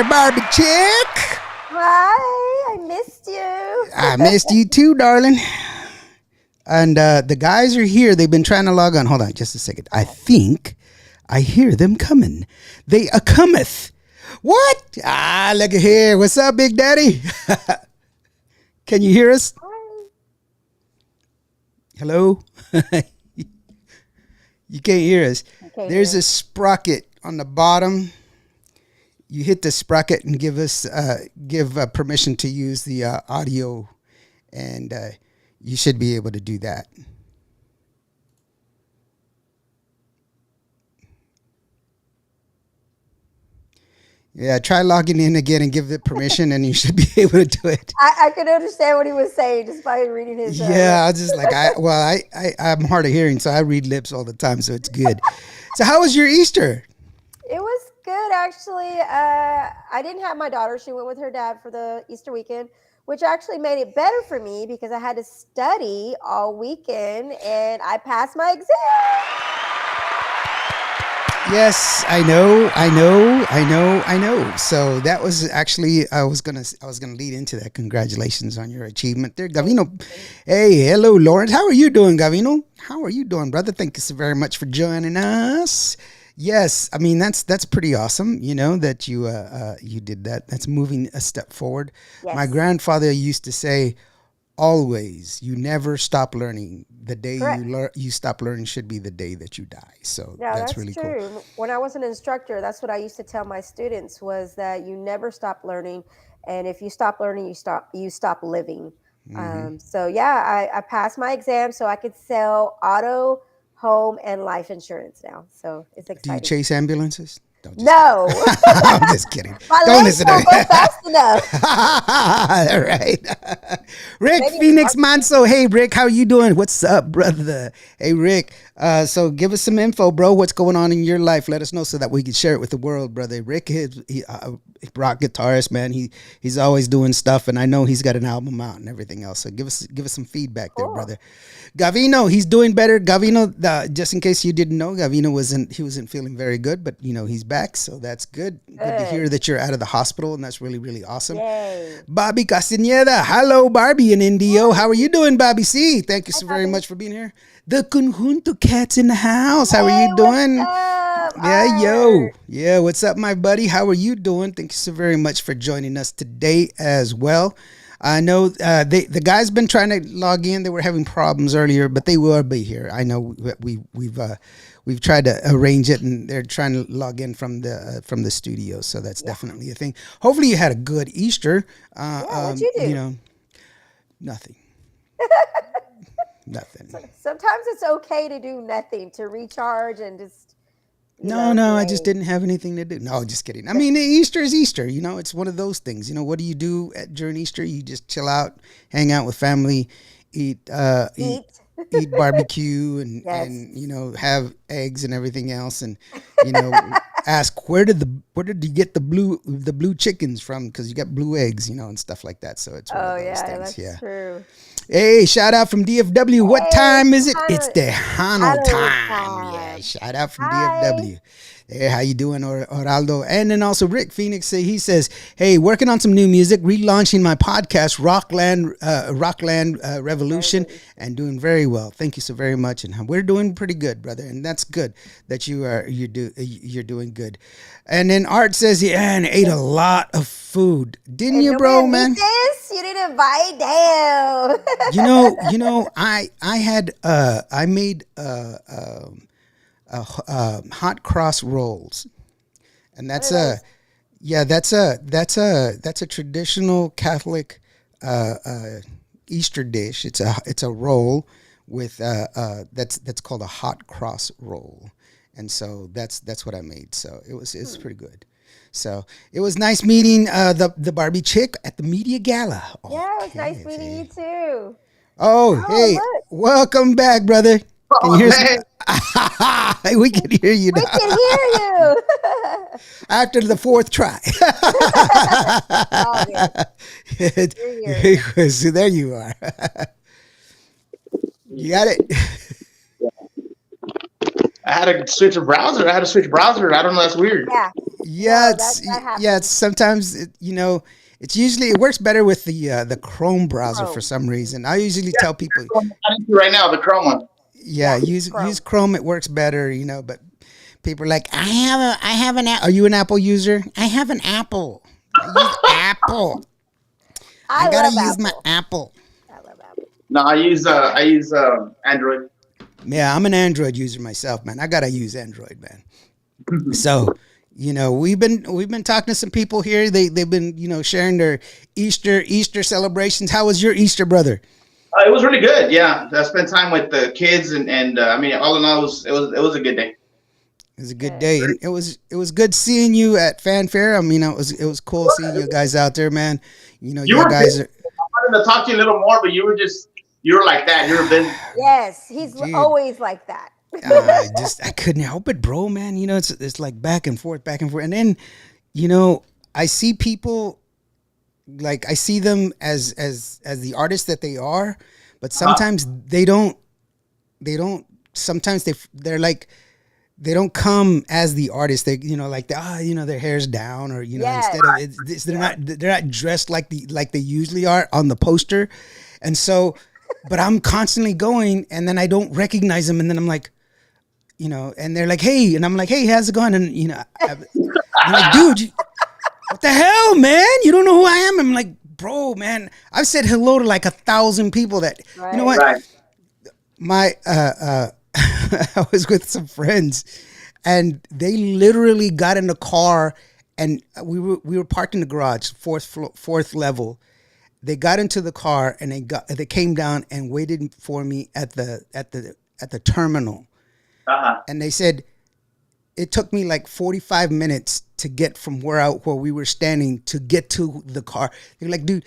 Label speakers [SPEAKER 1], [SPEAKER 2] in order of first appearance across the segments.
[SPEAKER 1] there, Barbie chick.
[SPEAKER 2] Hi, I missed you.
[SPEAKER 1] I missed you too, darling. And the guys are here. They've been trying to log on. Hold on just a second. I think I hear them coming. They a cometh. What? Ah, look at here. What's up, Big Daddy? Can you hear us?
[SPEAKER 2] Hi.
[SPEAKER 1] Hello? You can't hear us. There's
[SPEAKER 2] hear.
[SPEAKER 1] a sprocket on the bottom. You hit the sprocket and give us permission to use the audio, and you should be able to do that. Yeah, try logging in again and give it permission, and you should be able to do it.
[SPEAKER 2] I could understand what he was saying just by reading his.
[SPEAKER 1] Yeah, I was just like, I'm hard of hearing, so I read lips all the time, so it's good. So how was your Easter?
[SPEAKER 2] It was good, actually. I didn't have my daughter. She went with her dad for the Easter weekend, which actually made it better for me because I had to study all weekend, and I passed my exam.
[SPEAKER 1] Yes, I know. So that was actually I was gonna lead into that. Congratulations on your achievement there, Gavino. Hey, hello, Lawrence. How are you doing, Gavino? How are you doing, brother? Thank you so very much for joining us. Yes, I mean that's pretty awesome. You know that you did that. That's moving a step forward.
[SPEAKER 2] Yes.
[SPEAKER 1] My grandfather used to say, always, you never stop learning. The day you stop learning should be the day that you die. So
[SPEAKER 2] Yeah,
[SPEAKER 1] that's really
[SPEAKER 2] true.
[SPEAKER 1] cool.
[SPEAKER 2] When I was an instructor, that's what I used to tell my students was that you never stop learning, and if you stop learning, you stop living. So yeah, I passed my exam, so I could sell auto, home, and life insurance now. So it's
[SPEAKER 1] Do you
[SPEAKER 2] exciting.
[SPEAKER 1] chase ambulances?
[SPEAKER 2] No,
[SPEAKER 1] I'm just kidding.
[SPEAKER 2] my
[SPEAKER 1] Don't
[SPEAKER 2] legs
[SPEAKER 1] listen to
[SPEAKER 2] don't
[SPEAKER 1] me.
[SPEAKER 2] go fast enough.
[SPEAKER 1] All right. Rick
[SPEAKER 2] Maybe
[SPEAKER 1] Phoenix Manso. Hey, Rick, how you doing? What's up, brother? Hey, Rick. So give us some info, bro. What's going on in your life? Let us know so that we can share it with the world, brother. Rick is rock guitarist, man. He's always doing stuff, and I know he's got an album out and everything else. So give us some feedback there, brother. Gavino, he's doing better. Gavino, just in case you didn't know, Gavino wasn't feeling very good, but he's back, so that's good. Good to hear that you're out of the hospital, and that's really, really awesome.
[SPEAKER 2] Yay.
[SPEAKER 1] Bobby Castañeda, hello, Barbie in Indio. How are you doing, Bobby C? Thank you so very much for being here. The Conjunto Cats in the house. How are you doing?
[SPEAKER 2] What's up,
[SPEAKER 1] Yeah, yo.
[SPEAKER 2] Art?
[SPEAKER 1] Yeah, what's up, my buddy? How are you doing? Thank you so very much for joining us today as well. I know the guys been trying to log in. They were having problems earlier, but they will be here. I know we've tried to arrange it, and they're trying to log in from the studio. So that's definitely a thing. Hopefully, you had a good Easter.
[SPEAKER 2] What'd you do?
[SPEAKER 1] Nothing. Nothing.
[SPEAKER 2] Sometimes it's okay to do nothing, to recharge and just.
[SPEAKER 1] No, I just didn't have anything to do. No, just kidding. I mean, Easter is Easter. It's one of those things. What do you do during Easter? You just chill out, hang out with family, eat barbecue, and have eggs and everything else, and ask where did you get the blue chickens from? Because you got blue eggs, and stuff like that. So it's one of those things.
[SPEAKER 2] That's true.
[SPEAKER 1] Hey, shout out from DFW. What time is it? It's the Hano time. Yeah, shout out from DFW. Hey, how you doing, Oraldo? And then also Rick Phoenix, he says, hey, working on some new music, relaunching my podcast, Rockland Revolution, and doing very well. Thank you so very much. And we're doing pretty good, brother. And that's good that you're doing good. And then Art says, yeah, and ate a lot of food. Didn't you, bro, man?
[SPEAKER 2] This? You didn't invite down.
[SPEAKER 1] I made hot cross rolls, and that's a traditional Catholic Easter dish. It's a roll with that's called a hot cross roll, and so that's what I made. So it's pretty good. So it was nice meeting the Barbie chick at the media gala.
[SPEAKER 2] Yeah, it was nice meeting you too.
[SPEAKER 1] Oh, hey, look. Welcome back, brother. Can you hear us? We can hear you now.
[SPEAKER 2] We can hear you.
[SPEAKER 1] After the fourth try. So there you are. You got it?
[SPEAKER 3] I had to switch a browser. I don't know. That's weird.
[SPEAKER 2] Yeah.
[SPEAKER 1] Yeah,
[SPEAKER 2] No,
[SPEAKER 1] it's
[SPEAKER 2] that
[SPEAKER 1] yeah, it's
[SPEAKER 2] happens.
[SPEAKER 1] sometimes it's usually it works better with the Chrome browser for
[SPEAKER 2] Chrome.
[SPEAKER 1] some reason. I usually
[SPEAKER 3] Yeah,
[SPEAKER 1] tell
[SPEAKER 3] that's
[SPEAKER 1] people,
[SPEAKER 3] the one I'm into right now, the Chrome one.
[SPEAKER 1] yeah,
[SPEAKER 2] Yeah,
[SPEAKER 1] use
[SPEAKER 2] Chrome.
[SPEAKER 1] Chrome. It works better, but people are like, I have an Are you an Apple user? I have an Apple. I use Apple. I
[SPEAKER 2] I
[SPEAKER 1] gotta
[SPEAKER 2] love
[SPEAKER 1] use my
[SPEAKER 2] Apple.
[SPEAKER 1] Apple.
[SPEAKER 2] I love Apple.
[SPEAKER 3] No, I use Android.
[SPEAKER 1] Yeah, I'm an Android user myself, man. I gotta use Android, man. So, we've been talking to some people here. They've been sharing their Easter celebrations. How was your Easter, brother?
[SPEAKER 3] It was really good. Yeah, I spent time with the kids, and I mean, all in all, it was a good day.
[SPEAKER 1] It was a good
[SPEAKER 2] Good.
[SPEAKER 1] day, and it was good seeing you at Fanfare. I mean, it was cool seeing you guys out there, man.
[SPEAKER 3] You
[SPEAKER 1] You
[SPEAKER 3] were busy.
[SPEAKER 1] guys are,
[SPEAKER 3] I wanted to talk to you a little more, but you were like that. You were busy.
[SPEAKER 2] Yes, he's
[SPEAKER 1] dude.
[SPEAKER 2] always like that.
[SPEAKER 1] I couldn't help it, bro, man. It's like back and forth, and then I see people like I see them as the artists that they are, but
[SPEAKER 3] Uh-huh.
[SPEAKER 1] sometimes they don't. Sometimes they're like they don't come as the artist. They like their hair's down or
[SPEAKER 2] Yes.
[SPEAKER 1] instead of they're not dressed like they usually are on the poster, and so. But I'm constantly going, and then I don't recognize them, and then I'm like, and they're like, "Hey," and I'm like, "Hey, how's it going?" And I'm like, "Dude, what the hell, man? You don't know who I am?" I'm like, "Bro, man, I've said hello to like 1,000 people. That you know
[SPEAKER 2] Right.
[SPEAKER 1] what?
[SPEAKER 3] Right.
[SPEAKER 1] My I was with some friends, and they literally got in the car, and we were parked in the garage, fourth level. They got into the car, and they came down and waited for me at the terminal,
[SPEAKER 3] Uh-huh.
[SPEAKER 1] and they said it took me like 45 minutes to get from where we were standing to get to the car. They're like, "Dude,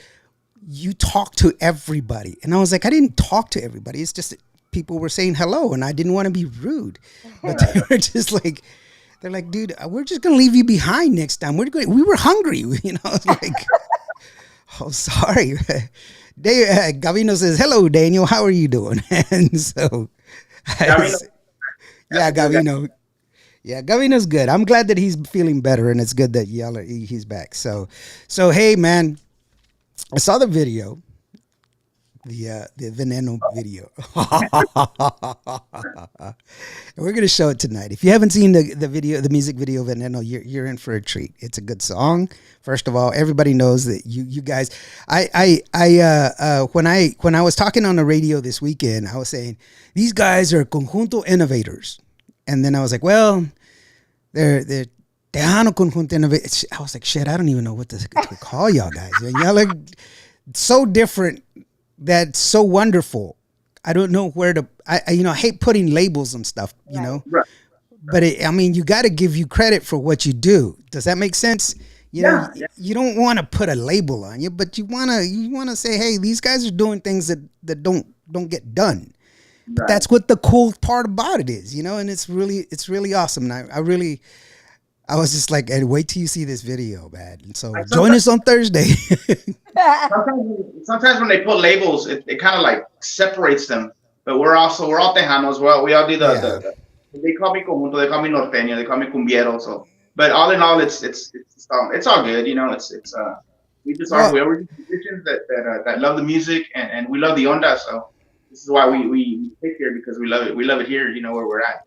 [SPEAKER 1] you talk to everybody," and I was like, "I didn't talk to everybody. It's just that people were saying hello, and I didn't want to be rude." But
[SPEAKER 3] Right.
[SPEAKER 1] they were just like, they're like, "Dude, we're just gonna leave you behind next time. We were hungry, I was like, "Oh, sorry." Gavino says, "Hello, Daniel. How are you doing?" And so,
[SPEAKER 3] Yeah, I mean, that's
[SPEAKER 1] yeah,
[SPEAKER 3] a good guy.
[SPEAKER 1] Gavino. Yeah, Gavino's good. I'm glad that he's feeling better, and it's good that he's back. So hey, man, I saw the video, the Veneno video. And we're gonna show it tonight. If you haven't seen the video, the music video Veneno, you're in for a treat. It's a good song. First of all, everybody knows that you guys. When I was talking on the radio this weekend, I was saying these guys are conjunto innovators, and then I was like, well, they're Tejano conjunto innovators. I was like, shit, I don't even know what to call y'all guys. And y'all are so different. That's so wonderful. I don't know where to. I hate putting labels and stuff.
[SPEAKER 2] Right.
[SPEAKER 3] Right.
[SPEAKER 1] But I mean, you got to give you credit for what you do. Does that make sense?
[SPEAKER 3] Yeah. Yeah.
[SPEAKER 1] You don't want to put a label on you, but you wanna say, hey, these guys are doing things that don't get done. But
[SPEAKER 3] Right.
[SPEAKER 1] that's what the cool part about it is, and it's really awesome. And I was just like, hey, wait till you see this video, man. And so
[SPEAKER 3] Like
[SPEAKER 1] join
[SPEAKER 3] sometimes,
[SPEAKER 1] us on Thursday.
[SPEAKER 3] sometimes when they put labels, it kind of like separates them. But we're all Tejanos. Well, we all do
[SPEAKER 1] Yeah.
[SPEAKER 3] they call me conjunto, they call me norteño, they call me cumbiero. So, but all in all, it's all good. We just are
[SPEAKER 1] Well,
[SPEAKER 3] we're musicians that love the music and we love the onda. So this is why
[SPEAKER 2] Yeah.
[SPEAKER 3] we pick here because we love it. We love it here. Where we're at.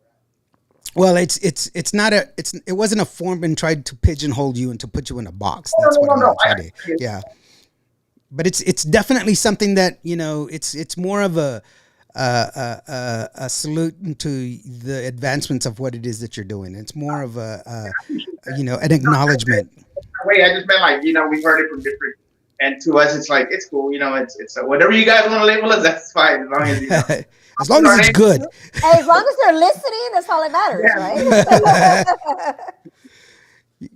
[SPEAKER 1] Well, it's not it wasn't a form and tried to pigeonhole you and to put you in a box.
[SPEAKER 3] No,
[SPEAKER 1] That's
[SPEAKER 3] no,
[SPEAKER 1] what
[SPEAKER 3] no,
[SPEAKER 1] I'm
[SPEAKER 3] no.
[SPEAKER 1] gonna try to. Yeah, but it's definitely something that it's more of a salute to the advancements of what it is that you're doing. It's more of an acknowledgement.
[SPEAKER 3] Way. I just meant like we've heard it from different, and to us it's like it's cool. It's whatever you guys want to label us. That's fine as long as
[SPEAKER 1] As long as
[SPEAKER 3] our
[SPEAKER 1] it's
[SPEAKER 3] name.
[SPEAKER 1] good.
[SPEAKER 2] Hey, as long as they're listening, that's all that matters, right?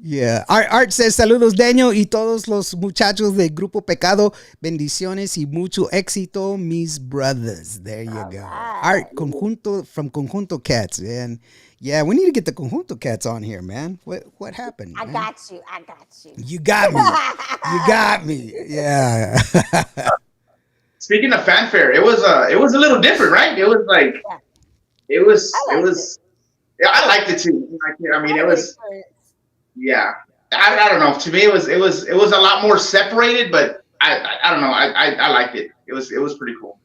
[SPEAKER 1] Yeah. Art says, saludos, Daniel, y todos los muchachos de Grupo Pecado. Bendiciones y mucho éxito, mis brothers. There you
[SPEAKER 2] All
[SPEAKER 1] go.
[SPEAKER 2] right.
[SPEAKER 1] Art, Conjunto, from Conjunto Cats, man. Yeah, we need to get the Conjunto Cats on here, man. What happened,
[SPEAKER 2] I
[SPEAKER 1] man?
[SPEAKER 2] got you. I got you.
[SPEAKER 1] You got me. You got me. Yeah.
[SPEAKER 3] Speaking of fanfare, it was a little different, right? It was like
[SPEAKER 2] Yeah,
[SPEAKER 3] it was
[SPEAKER 2] I
[SPEAKER 3] it
[SPEAKER 2] liked it.
[SPEAKER 3] was. Yeah, I liked it too. I mean,
[SPEAKER 2] I
[SPEAKER 3] it
[SPEAKER 2] had a good
[SPEAKER 3] was.
[SPEAKER 2] experience.
[SPEAKER 3] yeah. I don't know. To me, it was a lot more separated, but I don't know. I liked it. It was pretty cool.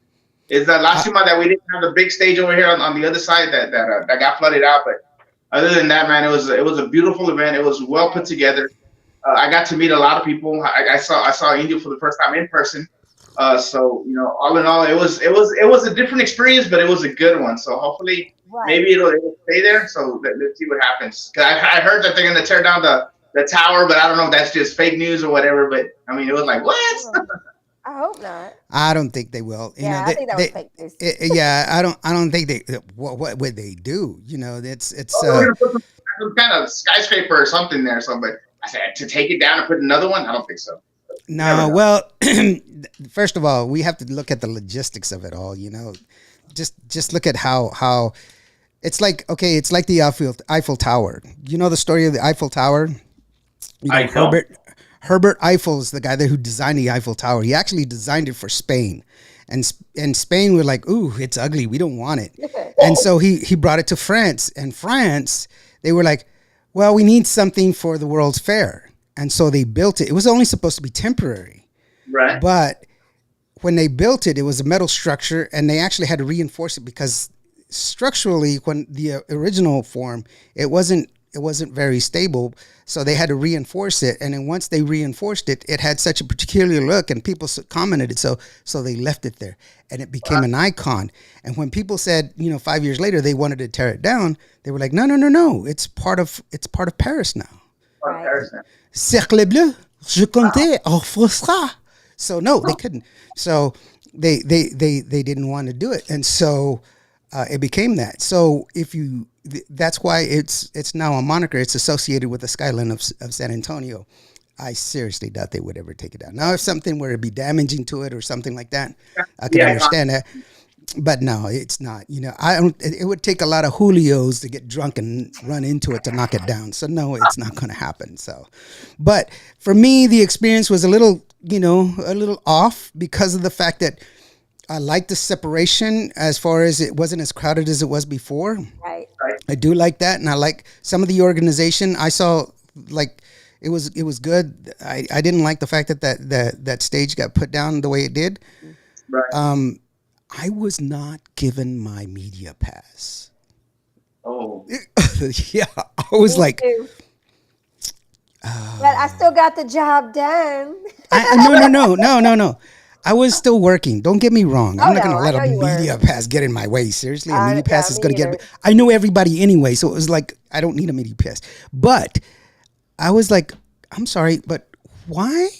[SPEAKER 3] It's the
[SPEAKER 1] I,
[SPEAKER 3] Lástima that we didn't have the big stage over here on the other side that got flooded out. But other than that, man, it was a beautiful event. It was well put
[SPEAKER 2] Right.
[SPEAKER 3] together. I got to meet a lot of people. I saw India for the first time in person. So all in all, it was a different experience, but it was a good one. So hopefully,
[SPEAKER 2] Right.
[SPEAKER 3] maybe it'll stay there. So let's see what happens. 'Cause I heard that they're gonna tear down the tower, but I don't know if that's just fake news or whatever. But I mean, it was like what?
[SPEAKER 2] Well, I hope not.
[SPEAKER 1] I don't think they will.
[SPEAKER 2] Yeah, I think that was fake news.
[SPEAKER 1] Yeah, I don't think they. What would they do? It's
[SPEAKER 3] Oh, they were gonna put some kind of skyscraper or something there. So, but I said to take it down and put another one. I don't think so. You never
[SPEAKER 1] no.
[SPEAKER 3] know.
[SPEAKER 1] Well, first of all, we have to look at the logistics of it all. Just look at how it's like. Okay, it's like the Eiffel Tower. You know the story of the Eiffel Tower.
[SPEAKER 3] I don't.
[SPEAKER 1] Herbert Eiffel is the guy who designed the Eiffel Tower. He actually designed it for Spain, and Spain were like, "Ooh, it's ugly. We don't want it." And so he brought it to France, and France they were like, "Well, we need something for the World's Fair," and so they built it. It was only supposed to be temporary,
[SPEAKER 3] Right.
[SPEAKER 1] but when they built it, it was a metal structure, and they actually had to reinforce it because structurally, when the original form, it wasn't very stable. So they had to reinforce it, and then once they reinforced it, it had such a particular look, and people commented it. So they left it there, and it became an icon. And when people said, 5 years later they wanted to tear it down, they were like, no, no, no, no, it's part of Paris now.
[SPEAKER 2] Right.
[SPEAKER 3] Comparison.
[SPEAKER 1] Cercle bleu, je comptais, au frustra. So no, they couldn't. So they didn't want to do it, and so it became that. So that's why it's now a moniker. It's associated with the skyline of San Antonio. I seriously doubt they would ever take it down. Now, if something were to be damaging to it or something like that, I could
[SPEAKER 3] Yeah.
[SPEAKER 1] understand that. But no, it's not. I don't. It would take a lot of Julios to get drunk and run into it to knock it down. So no, it's not going to happen. So, but for me, the experience was a little off because of the fact that I like the separation as far as it wasn't as crowded as it was before.
[SPEAKER 2] Right.
[SPEAKER 1] I do like that, and I like some of the organization. I saw like it was good. I didn't like the fact that stage got put down the way it did.
[SPEAKER 3] Right.
[SPEAKER 1] I was not given my media pass.
[SPEAKER 3] Oh.
[SPEAKER 1] Yeah, I was
[SPEAKER 2] Me
[SPEAKER 1] like,
[SPEAKER 2] too. But I still got the job done.
[SPEAKER 1] no. I was still working. Don't get me wrong. I'm
[SPEAKER 2] Oh
[SPEAKER 1] not going
[SPEAKER 2] no,
[SPEAKER 1] to
[SPEAKER 2] I
[SPEAKER 1] let a
[SPEAKER 2] know you were.
[SPEAKER 1] media pass get in my way. Seriously, a media
[SPEAKER 2] Yeah,
[SPEAKER 1] pass is
[SPEAKER 2] me
[SPEAKER 1] going to
[SPEAKER 2] either.
[SPEAKER 1] get. I know everybody anyway, so it was like I don't need a media pass. But I was like, I'm sorry, but why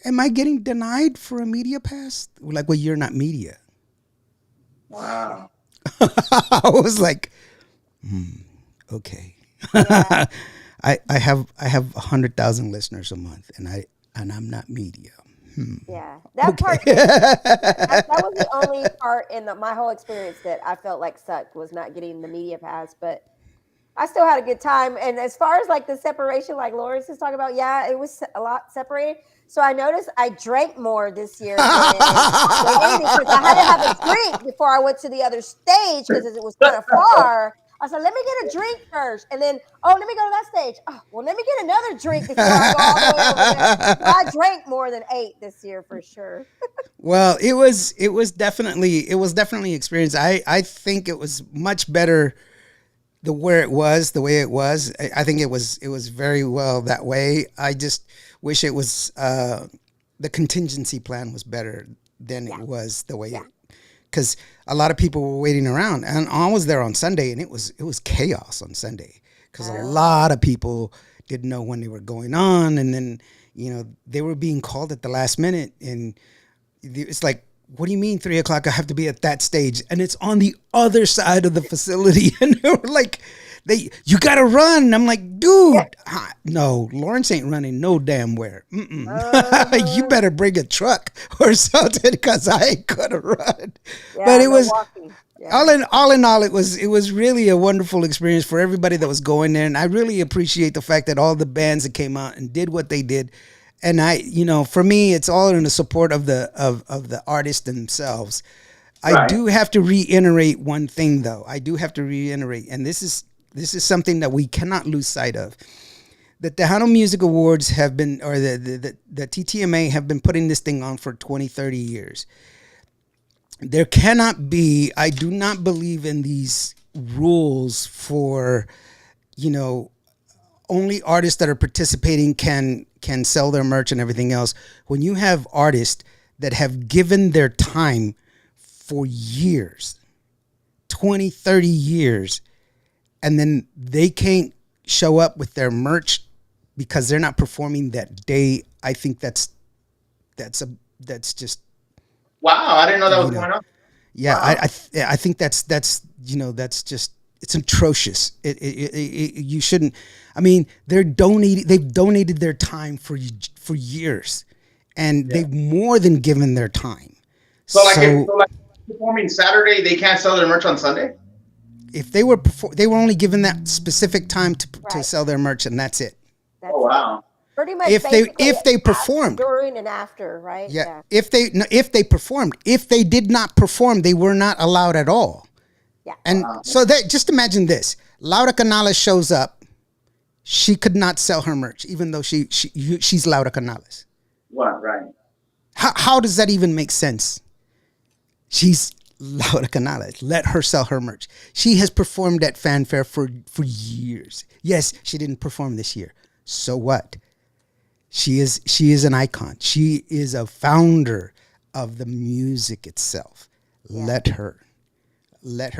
[SPEAKER 1] am I getting denied for a media pass? Like, well, you're not media.
[SPEAKER 3] Wow.
[SPEAKER 1] I was like, okay.
[SPEAKER 2] Yeah.
[SPEAKER 1] I have 100,000 listeners a month, and I'm not media.
[SPEAKER 2] Yeah, that
[SPEAKER 1] Okay.
[SPEAKER 2] part that was the only part in my whole experience that I felt like sucked was not getting the media pass. But I still had a good time. And as far as like the separation, like Lawrence is talking about, yeah, it was a lot separated. So I noticed I drank more this year than anything because I had to have a drink before I went to the other stage because it was kind of far. I said, let me get a drink first. And then, oh, let me go to that stage. Oh, well, let me get another drink before I go all the way over there. So I drank more than 8 this year for sure.
[SPEAKER 1] Well, it was definitely experience. I think it was much better the way it was. I think it was very well that way. I just wish it was the contingency plan was better than it
[SPEAKER 2] Yeah.
[SPEAKER 1] was the way
[SPEAKER 2] Yeah.
[SPEAKER 1] it because a lot of people were waiting around, and I was there on Sunday, and it was chaos on Sunday because a
[SPEAKER 2] Oh,
[SPEAKER 1] lot of people didn't know when they were going on, and then they were being called at the last minute, and it's like, what do you mean 3 o'clock? I have to be at that stage, and it's on the other side of the facility, and they were like, you gotta run. And I'm like,
[SPEAKER 2] yeah.
[SPEAKER 1] dude, no, Lawrence ain't running no damn where. You
[SPEAKER 2] Uh-huh.
[SPEAKER 1] better bring a truck or something because I ain't gonna run. But
[SPEAKER 2] Yeah,
[SPEAKER 1] it
[SPEAKER 2] no
[SPEAKER 1] was
[SPEAKER 2] walking. Yeah.
[SPEAKER 1] all in all, it was really a wonderful experience for everybody that was going there, and I really appreciate the fact that all the bands that came out and did what they did. And for me, it's all in the support of the artists themselves. I
[SPEAKER 3] Right.
[SPEAKER 1] do have to reiterate one thing, though. I do have to reiterate, and this is something that we cannot lose sight of. the Tejano Music Awards have been, or the TTMA have been putting this thing on for 20, 30 years. There cannot be, I do not believe in these rules for, you know, only artists that are participating can sell their merch and everything else. When you have artists that have given their time for years, 20, 30 years, and then they can't show up with their merch because they're not performing that day, I think that's just,
[SPEAKER 3] Wow, I didn't know that was
[SPEAKER 1] you know,
[SPEAKER 3] going on.
[SPEAKER 1] yeah,
[SPEAKER 3] Wow.
[SPEAKER 1] I think that's you know, that's just, it's atrocious. You shouldn't. I mean, they've donated their time for years, and
[SPEAKER 3] Yeah.
[SPEAKER 1] they've more than given their time.
[SPEAKER 3] So like if
[SPEAKER 1] So
[SPEAKER 3] performing Saturday, they can't sell their merch on Sunday.
[SPEAKER 1] if they were only given that specific time to
[SPEAKER 2] Right.
[SPEAKER 1] sell their merch, and that's it.
[SPEAKER 3] Oh
[SPEAKER 2] That's it.
[SPEAKER 3] wow.
[SPEAKER 2] Pretty much
[SPEAKER 1] If they
[SPEAKER 2] basically
[SPEAKER 1] if they
[SPEAKER 2] after,
[SPEAKER 1] performed,
[SPEAKER 2] during, and after, right?
[SPEAKER 1] yeah.
[SPEAKER 2] Yeah.
[SPEAKER 1] If they performed, if they did not perform, they were not allowed at all.
[SPEAKER 2] Yeah.
[SPEAKER 1] And
[SPEAKER 3] Wow.
[SPEAKER 1] so that, just imagine this: Laura Canales shows up. She could not sell her merch, even though she's Laura Canales.
[SPEAKER 3] What? Right.
[SPEAKER 1] How does that even make sense? She's Laura Canales. Let her sell her merch. She has performed at Fanfare for years. Yes, she didn't perform this year. So what? She is an icon. She is a founder of the music itself.
[SPEAKER 2] Yeah.
[SPEAKER 1] Let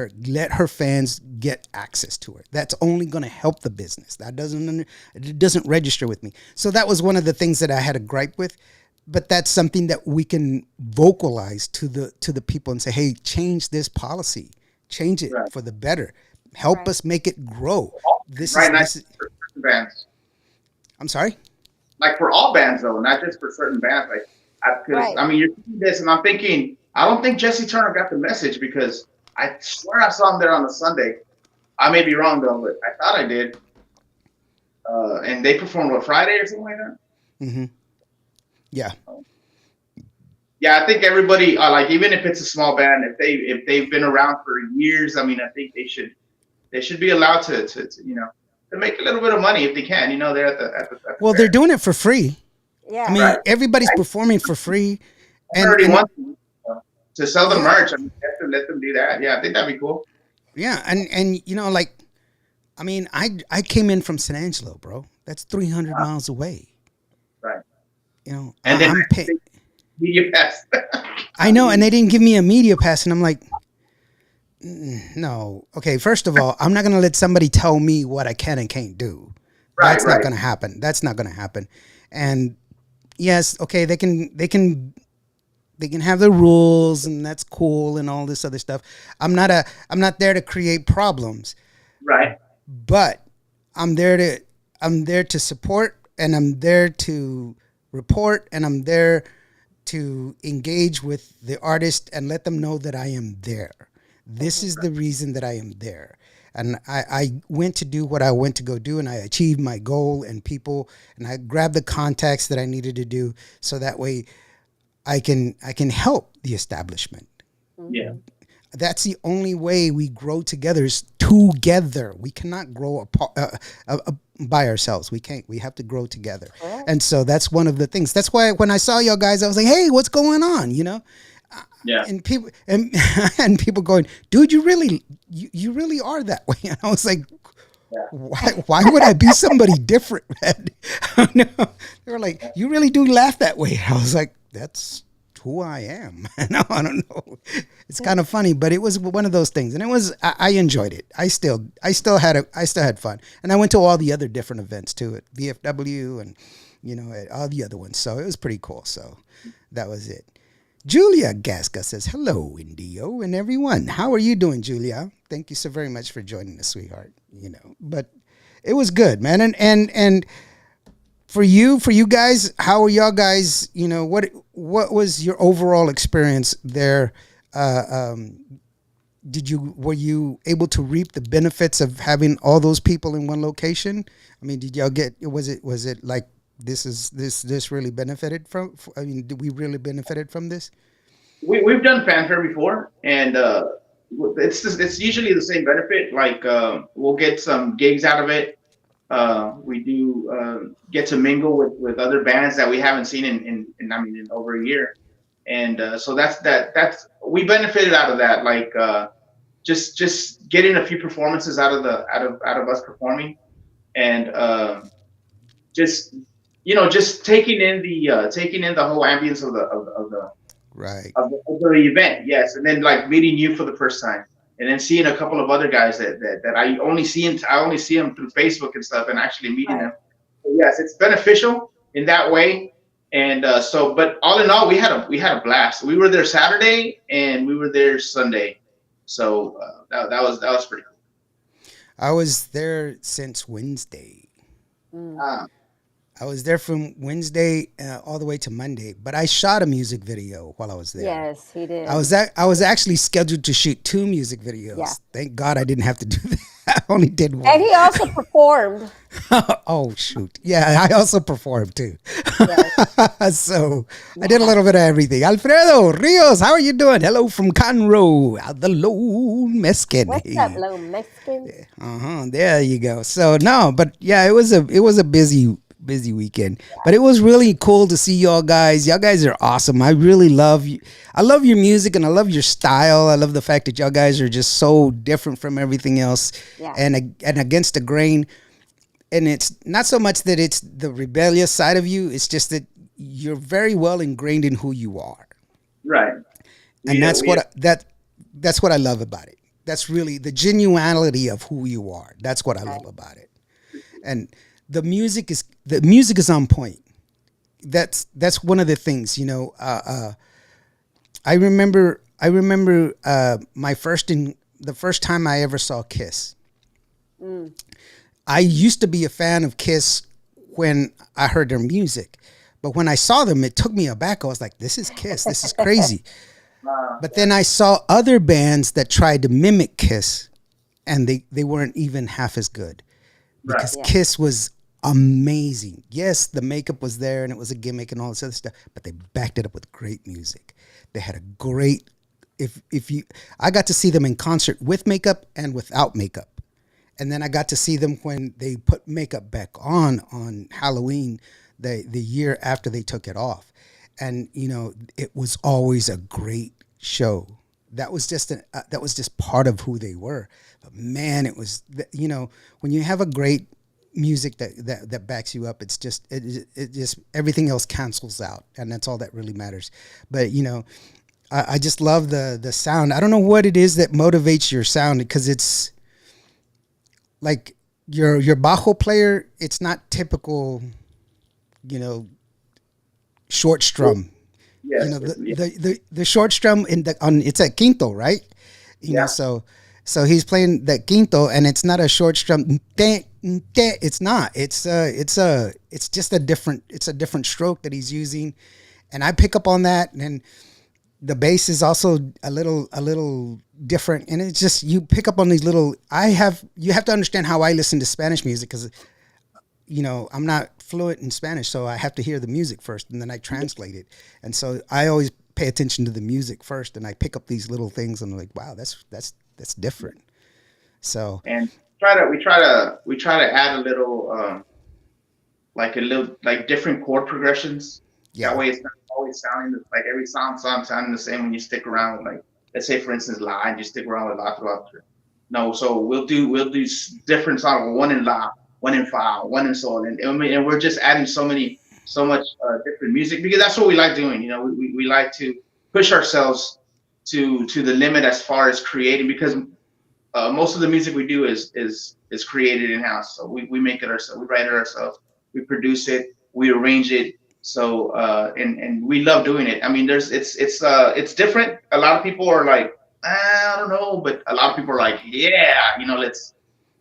[SPEAKER 1] her fans get access to her. That's only going to help the business. It doesn't register with me. So that was one of the things that I had a gripe with. But that's something that we can vocalize to the people and say, hey, change this policy, change it
[SPEAKER 3] Right.
[SPEAKER 1] for the better, help
[SPEAKER 2] Right.
[SPEAKER 1] us make it grow.
[SPEAKER 3] Right. Not
[SPEAKER 1] This is.
[SPEAKER 3] for certain bands.
[SPEAKER 1] I'm sorry.
[SPEAKER 3] Like for all bands though, not just for certain bands. Like, because
[SPEAKER 2] Right.
[SPEAKER 3] I mean, you're seeing this, and I'm thinking, I don't think Jesse Turner got the message because I swear I saw him there on the Sunday. I may be wrong though, but I thought I did. And they performed what, Friday or something like that.
[SPEAKER 1] Mm-hmm. Yeah.
[SPEAKER 3] Yeah, I think everybody, like even if it's a small band, if they've been around for years, I mean, I think they should be allowed to to make a little bit of money if they can. You know, they're at the
[SPEAKER 1] Well,
[SPEAKER 3] fair.
[SPEAKER 1] they're doing it for free.
[SPEAKER 2] Yeah.
[SPEAKER 1] I mean,
[SPEAKER 3] Right.
[SPEAKER 1] everybody's performing for free,
[SPEAKER 3] I
[SPEAKER 1] and,
[SPEAKER 3] already
[SPEAKER 1] and
[SPEAKER 3] want to sell the
[SPEAKER 1] Yeah.
[SPEAKER 3] merch. I mean, you have to let them do that. Yeah, I think that'd be cool.
[SPEAKER 1] yeah, and you know, like, I mean, I came in from San Angelo, bro. That's 300 miles away.
[SPEAKER 3] Right.
[SPEAKER 1] You know,
[SPEAKER 3] And then
[SPEAKER 1] I'm paying.
[SPEAKER 3] media pass.
[SPEAKER 1] I know, and they didn't give me a media pass, and I'm like, no. Okay, first of all, I'm not gonna let somebody tell me what I can and can't do.
[SPEAKER 3] Right,
[SPEAKER 1] That's not
[SPEAKER 3] right.
[SPEAKER 1] gonna happen. That's not gonna happen. And yes, okay, they can have the rules, and that's cool, and all this other stuff. I'm not there to create problems,
[SPEAKER 3] Right.
[SPEAKER 1] but I'm there to support, and I'm there to report, and I'm there to engage with the artist and let them know that I am there. This is the reason that I am there. And I went to do what I went to go do, and I achieved my goal and people, and I grabbed the contacts that I needed to do, so that way I can help the establishment.
[SPEAKER 3] Yeah.
[SPEAKER 1] That's the only way we grow together, is together. We cannot grow apart, by ourselves. We can't. We have to grow together.
[SPEAKER 2] Yeah.
[SPEAKER 1] And so that's one of the things. That's why when I saw y'all guys, I was like, hey, what's going on? You know?
[SPEAKER 3] Yeah.
[SPEAKER 1] And people and people going, dude, you really are that way. And I was like,
[SPEAKER 3] Yeah.
[SPEAKER 1] why would I be somebody different, man? No. They were like, you really do laugh that way. I was like, that's who I am. No, I don't know. It's kind of funny, but it was one of those things, and it was. I enjoyed it. I still had fun, and I went to all the other different events too, at VFW and at all the other ones. So it was pretty cool. So that was it. Julia Gasca says, hello, Indio and everyone. How are you doing, Julia? Thank you so very much for joining us, sweetheart. But it was good, man. And for you guys, how are y'all guys, what was your overall experience there? Were you able to reap the benefits of having all those people in one location? I mean, did y'all was it like, this really benefited from? I mean, did we really benefited from this?
[SPEAKER 3] We've done fanfare before, and it's usually the same benefit. Like we'll get some gigs out of it. We do get to mingle with other bands that we haven't seen in I mean in over a year, and so that's we benefited out of that. Like just getting a few performances out of us performing, and just just taking in the whole ambience
[SPEAKER 1] Right.
[SPEAKER 3] of the event, yes, and then like meeting you for the first time, and then seeing a couple of other guys that I only see them through Facebook and stuff, and actually meeting
[SPEAKER 2] Right.
[SPEAKER 3] them. So yes, it's beneficial in that way, and but all in all, we had a blast. We were there Saturday and we were there Sunday, so that was pretty cool.
[SPEAKER 1] I was there since Wednesday.
[SPEAKER 2] Mm.
[SPEAKER 3] Uh,
[SPEAKER 1] I was there from Wednesday all the way to Monday, but I shot a music video while I was there.
[SPEAKER 2] Yes, he did.
[SPEAKER 1] I was actually scheduled to shoot two music
[SPEAKER 2] Yeah.
[SPEAKER 1] videos. Thank God I didn't have to do that. I only did
[SPEAKER 2] And
[SPEAKER 1] one.
[SPEAKER 2] he also performed.
[SPEAKER 1] Oh shoot! Yeah, I also performed too.
[SPEAKER 2] Yes.
[SPEAKER 1] So I did a little bit of everything. Alfredo Rios, how are you doing? Hello from Conroe, out the lone Mexican.
[SPEAKER 2] What's up,
[SPEAKER 1] Hey.
[SPEAKER 2] little Mexican?
[SPEAKER 1] There you go. So no, but yeah, it was a busy weekend. But it was really cool to see y'all guys. Y'all guys are awesome. I really love you. I love your music and I love your style. I love the fact that y'all guys are just so different from everything else
[SPEAKER 2] Yeah.
[SPEAKER 1] and against the grain. And it's not so much that it's the rebellious side of you. It's just that you're very well ingrained in who you are,
[SPEAKER 3] right.
[SPEAKER 1] and
[SPEAKER 3] We we
[SPEAKER 1] that's what I love about it. That's really the genuinity of who you are. That's what I
[SPEAKER 2] Right.
[SPEAKER 1] love about it. And the music is on point. That's one of the things. I remember the first time I ever saw Kiss.
[SPEAKER 2] Mm.
[SPEAKER 1] I used to be a fan of Kiss when I heard their music, but when I saw them, it took me aback. I was like, "This is Kiss. This is crazy." But then I saw other bands that tried to mimic Kiss, and they weren't even half as good
[SPEAKER 3] right.
[SPEAKER 1] because
[SPEAKER 2] Yeah.
[SPEAKER 1] Kiss was amazing. Yes, the makeup was there and it was a gimmick and all this other stuff, but they backed it up with great music. They had a great if you I got to see them in concert with makeup and without makeup. And then I got to see them when they put makeup back on Halloween the year after they took it off. And it was always a great show. That was just part of who they were. But man, it was when you have a great music that backs you up, it just everything else cancels out, and that's all that really matters. But I just love the sound. I don't know what it is that motivates your sound because it's like your bajo player. It's not typical, you know, short strum.
[SPEAKER 3] Yes,
[SPEAKER 1] The short strum it's a quinto, right?
[SPEAKER 3] yeah,
[SPEAKER 1] So he's playing that quinto, and it's not a short strum. It's not. It's just a different stroke that he's using, and I pick up on that. And the bass is also a little different, and it's just you pick up on these little. You have to understand how I listen to Spanish music because I'm not fluent in Spanish, so I have to hear the music first and then I translate it. And so I always pay attention to the music first and I pick up these little things and I'm like, wow, that's different. So
[SPEAKER 3] and we try to add a little like a little like different chord progressions. That
[SPEAKER 1] yeah,
[SPEAKER 3] way, it's not always like every song sounding the same when you stick around with like let's say for instance La and you stick around with La throughout. No, so we'll do different songs, one in La, one in Fa, one in Sol, and we're just adding so much different music because that's what we like doing. We like to push ourselves to the limit as far as creating because most of the music we do is created in house. So we make it ourselves, we write it ourselves, we produce it, we arrange it. So and we love doing it. I mean, it's different. A lot of people are like, I don't know, but a lot of people are like, yeah, let's.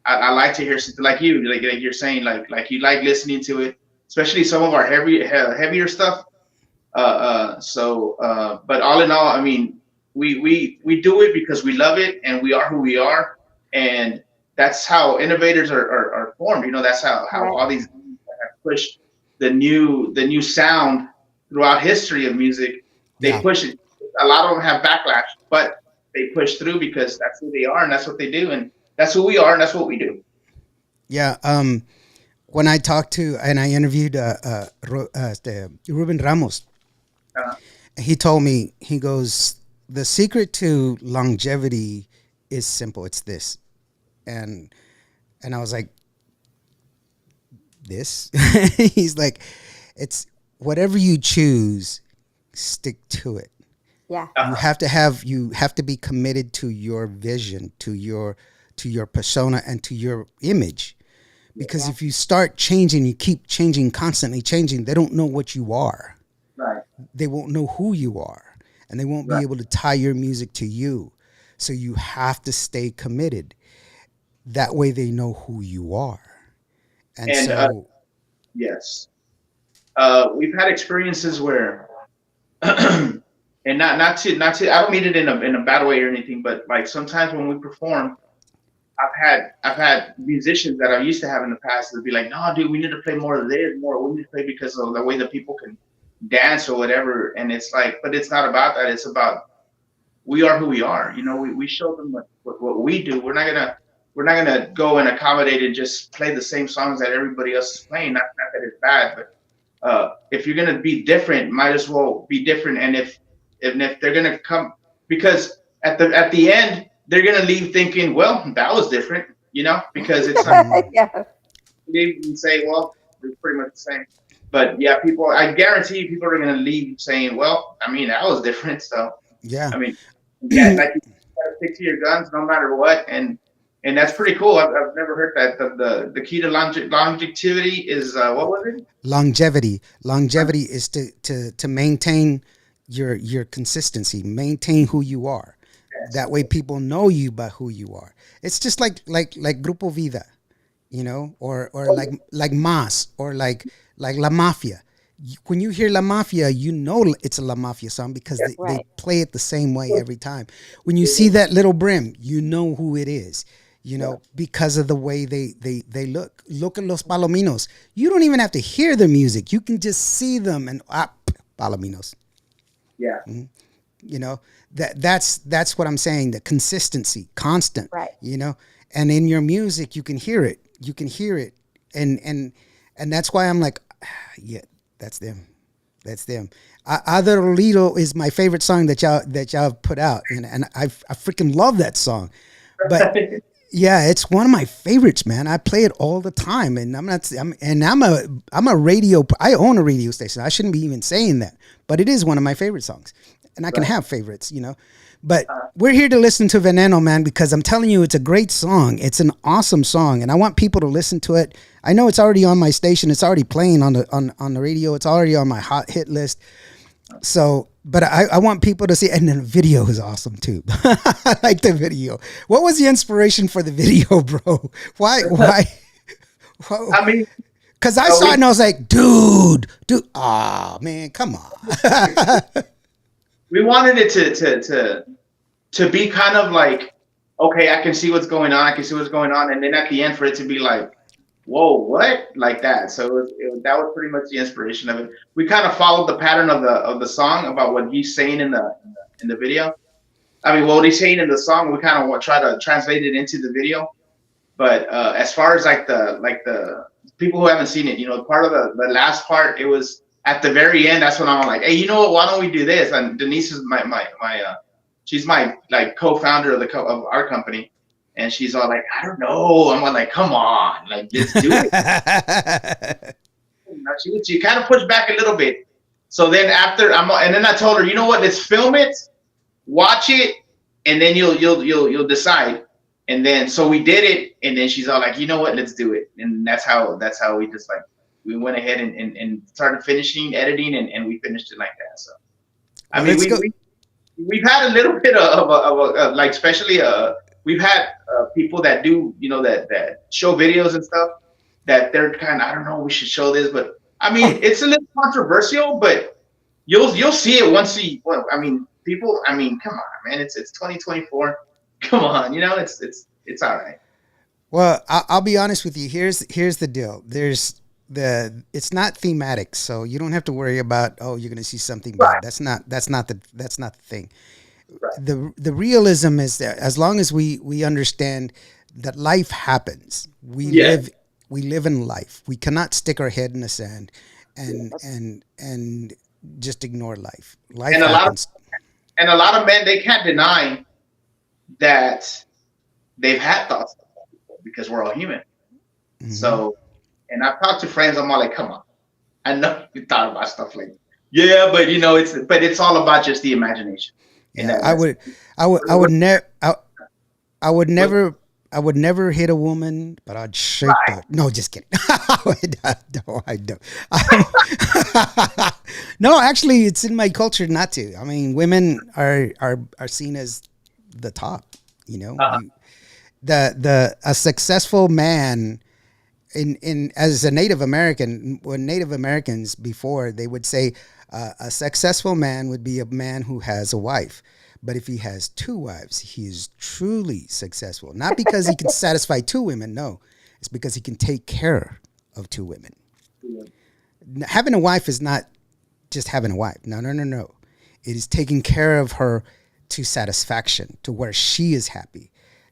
[SPEAKER 3] I like to hear something like you, like you're saying, like you like listening to it, especially some of our heavier stuff. But all in all, I mean, we do it because we love it and we are who we are, and that's how innovators are formed. That's how
[SPEAKER 2] Right.
[SPEAKER 3] all these have pushed the new sound throughout history of music. They
[SPEAKER 1] yeah,
[SPEAKER 3] push it. A lot of them have backlash, but they push through because that's who they are and that's what they do, and that's who we are and that's what we do.
[SPEAKER 1] yeah. when I talked to and I interviewed Ruben Ramos,
[SPEAKER 3] Uh,
[SPEAKER 1] he told me, he goes, the secret to longevity is simple. It's this. And I was like, this? He's like, it's whatever you choose, stick to it.
[SPEAKER 2] Yeah.
[SPEAKER 1] You have to be committed to your vision, to your persona and to your image. Because
[SPEAKER 2] Yeah.
[SPEAKER 1] if you start changing, you keep changing, constantly changing, they don't know what you are.
[SPEAKER 3] right,
[SPEAKER 1] They won't know who you are, and they won't be
[SPEAKER 3] right,
[SPEAKER 1] able to tie your music to you. So you have to stay committed. That way they know who you are. And
[SPEAKER 3] and
[SPEAKER 1] so
[SPEAKER 3] yes, we've had experiences where, and I don't mean it in a bad way or anything, but like sometimes when we perform, I've had musicians that I used to have in the past that would be like, no, dude, we need to play more of this, more. We need to play because of the way that people can dance or whatever. And it's like, but it's not about that. It's about we are who we are. You know, we show them what we do. We're not gonna go and accommodate and just play the same songs that everybody else is playing. Not that it's bad, but if you're gonna be different, might as well be different. And if they're gonna come, because at the end they're gonna leave thinking, well, that was different, because it's not.
[SPEAKER 2] Yeah.
[SPEAKER 3] They can say, well, it's pretty much the same. But yeah, I guarantee you, people are gonna leave saying, well, I mean, that was different. So
[SPEAKER 1] yeah.
[SPEAKER 3] I mean, yeah, like you gotta stick to your guns no matter what, and that's pretty cool. I've never heard that. The key to longevity is what was it?
[SPEAKER 1] Longevity is to maintain your consistency, maintain who you are.
[SPEAKER 3] Yes.
[SPEAKER 1] That way people know you by who you are. It's just like Grupo Vida, or like Mas, or like La Mafia. When you hear La Mafia, you know it's a La Mafia song because
[SPEAKER 3] Yes.
[SPEAKER 1] they
[SPEAKER 2] Right.
[SPEAKER 1] play it the same way every time. When you see that little brim, you know who it is. Because of the way they look. Look at Los Palominos. You don't even have to hear the music. You can just see them and Palominos.
[SPEAKER 3] Yeah.
[SPEAKER 1] You know that's what I'm saying. The consistency, constant.
[SPEAKER 2] Right.
[SPEAKER 1] And in your music, you can hear it. You can hear it, and that's why I'm like, yeah, that's them. That's them. Adorolito is my favorite song that y'all put out, and I freaking love that song. But yeah, it's one of my favorites, man. I play it all the time, and I'm a radio. I own a radio station. I shouldn't be even saying that, but it is one of my favorite songs, and I can
[SPEAKER 3] Right.
[SPEAKER 1] have favorites. But we're here to listen to Veneno, man, because I'm telling you, it's a great song. It's an awesome song, and I want people to listen to it. I know it's already on my station. It's already playing on the radio. It's already on my hot hit list. So, but I want people to see, and the video is awesome too. I like the video. What was the inspiration for the video, bro? Why?
[SPEAKER 3] I mean,
[SPEAKER 1] Because I saw it and I was like, dude, oh man, come on.
[SPEAKER 3] we wanted it to be kind of like, okay, I can see what's going on. I can see what's going on, and then at the end for it to be like, whoa, what? Like that. So that was pretty much the inspiration of it. We kind of followed the pattern of the song about what he's saying in the video. I mean, what he's saying in the song, we kind of try to translate it into the video. But as far as like the people who haven't seen it, part of the last part, it was at the very end. That's when I'm like, hey, you know what? Why don't we do this? And Denise is my she's my like co-founder of our company. And she's all like, I don't know. I'm like, come on, like, let's do it. She kind of pushed back a little bit. So then and then I told her, you know what? Let's film it, watch it, and then you'll decide. And then so we did it, and then she's all like, you know what? Let's do it. And that's how we just like we went ahead and started finishing editing, and we finished it like that. So I mean, we've had a little bit of a like, especially we've had people that do, that show videos and stuff that they're kind of, I don't know, we should show this, but I mean, it's a little controversial, but you'll see it once well, I mean, people, I mean, come on, man, it's 2024. Come on, it's all right.
[SPEAKER 1] Well, I'll be honest with you. Here's the deal. It's not thematic, so you don't have to worry about, oh, you're going to see something bad.
[SPEAKER 3] Right.
[SPEAKER 1] That's not the thing.
[SPEAKER 3] Right.
[SPEAKER 1] The realism is that as long as we understand that life happens,
[SPEAKER 3] Yeah.
[SPEAKER 1] We live in life. We cannot stick our head in the sand and
[SPEAKER 2] That's
[SPEAKER 1] just ignore life. Life
[SPEAKER 3] And a lot of
[SPEAKER 1] happens.
[SPEAKER 3] and a lot of men, they can't deny that they've had thoughts because we're all human.
[SPEAKER 1] Hmm.
[SPEAKER 3] So, and I've talked to friends. I'm all like, come on, I know you thought about stuff like, yeah, but it's all about just the imagination. And
[SPEAKER 1] Yeah, I would never, I would
[SPEAKER 3] what,
[SPEAKER 1] never, I would never hit a woman, but I'd shake
[SPEAKER 3] right,
[SPEAKER 1] the. No, just kidding. No, I don't. Um, no, actually, it's in my culture not to. I mean, women are seen as the top. You know,
[SPEAKER 3] uh-huh,
[SPEAKER 1] the a successful man in as a Native American, when Native Americans before they would say a successful man would be a man who has a wife. But if he has two wives, he is truly successful. Not because he can satisfy two women, no. It's because he can take care of two women. Having a wife is not just having a wife. No, no, no, no. It is taking care of her to satisfaction, to where she is happy,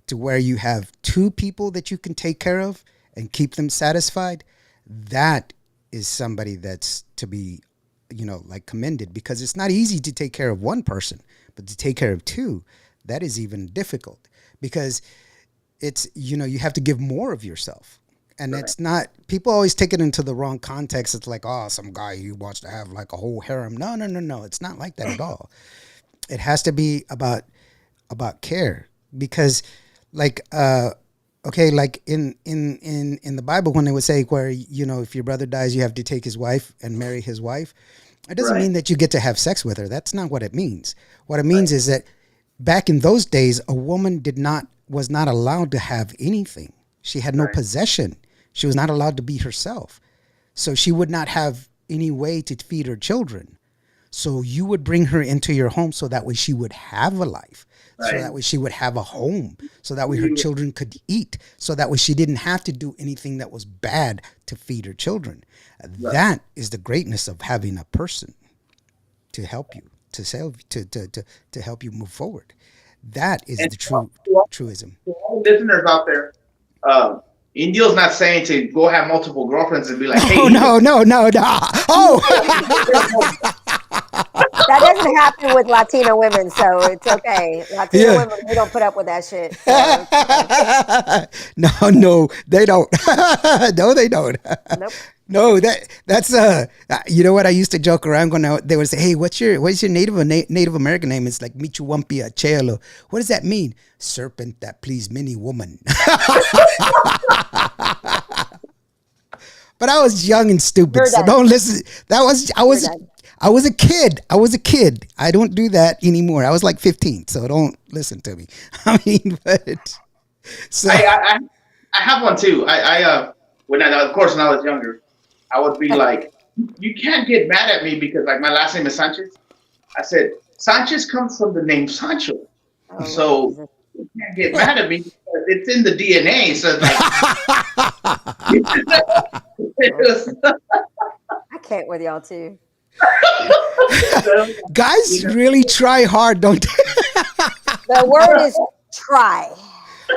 [SPEAKER 1] to where you have two people that you can take care of and keep them satisfied. That is somebody that's to be, like commended, because it's not easy to take care of one person, but to take care of two, that is even difficult because it's, you have to give more of yourself. And
[SPEAKER 3] right,
[SPEAKER 1] it's not, people always take it into the wrong context. It's like, oh, some guy who wants to have like a whole harem. No, no, no, no. It's not like that at all. It has to be about care, because like okay, like in the Bible, when they would say where, if your brother dies you have to take his wife and marry his wife, it doesn't
[SPEAKER 3] right,
[SPEAKER 1] mean that you get to have sex with her. That's not what it means. What it
[SPEAKER 3] right,
[SPEAKER 1] means is that back in those days a woman did not was not allowed to have anything. She had no
[SPEAKER 3] right,
[SPEAKER 1] possession. She was not allowed to be herself, so she would not have any way to feed her children. So you would bring her into your home so that way she would have a life. So
[SPEAKER 3] right.
[SPEAKER 1] that way she would have a home. So that way her
[SPEAKER 3] You,
[SPEAKER 1] children could eat. So that way she didn't have to do anything that was bad to feed her children.
[SPEAKER 3] right.
[SPEAKER 1] That is the greatness of having a person to help you, to save, to help you move forward. That is
[SPEAKER 3] And
[SPEAKER 1] the true truism.
[SPEAKER 3] to all the listeners out there, um, Indio's not saying to go have multiple girlfriends and be like, hey,
[SPEAKER 1] Oh
[SPEAKER 3] you
[SPEAKER 1] no, no, no, no. Oh
[SPEAKER 2] that doesn't happen with Latino women, so it's okay. Latino
[SPEAKER 1] yeah.
[SPEAKER 2] women, we don't put up with that shit, so it's okay.
[SPEAKER 1] No, no, they don't. No, they don't.
[SPEAKER 2] Nope.
[SPEAKER 1] No, that's you know what, I used to joke around when they would say, "Hey, what's your Native American name?" It's like Michuwampia Chelo. What does that mean? Serpent that please many woman. But I was young and stupid,
[SPEAKER 2] You're
[SPEAKER 1] so
[SPEAKER 2] done.
[SPEAKER 1] don't listen. That was I
[SPEAKER 2] You're
[SPEAKER 1] was
[SPEAKER 2] done.
[SPEAKER 1] I was a kid. I was a kid. I don't do that anymore. I was like 15, so don't listen to me. I mean, but so
[SPEAKER 3] I, I, I I have one too. When of course, when I was younger, I would be like, you can't get mad at me because like my last name is Sanchez. I said, Sanchez comes from the name Sancho.
[SPEAKER 2] Oh Lord
[SPEAKER 3] So
[SPEAKER 2] Jesus.
[SPEAKER 3] you can't get mad at me because it's in the DNA. So it's like, it
[SPEAKER 2] Oh,
[SPEAKER 3] was,
[SPEAKER 2] I can't with y'all too.
[SPEAKER 1] guys
[SPEAKER 3] you know,
[SPEAKER 1] really try hard, don't they?
[SPEAKER 2] The word is try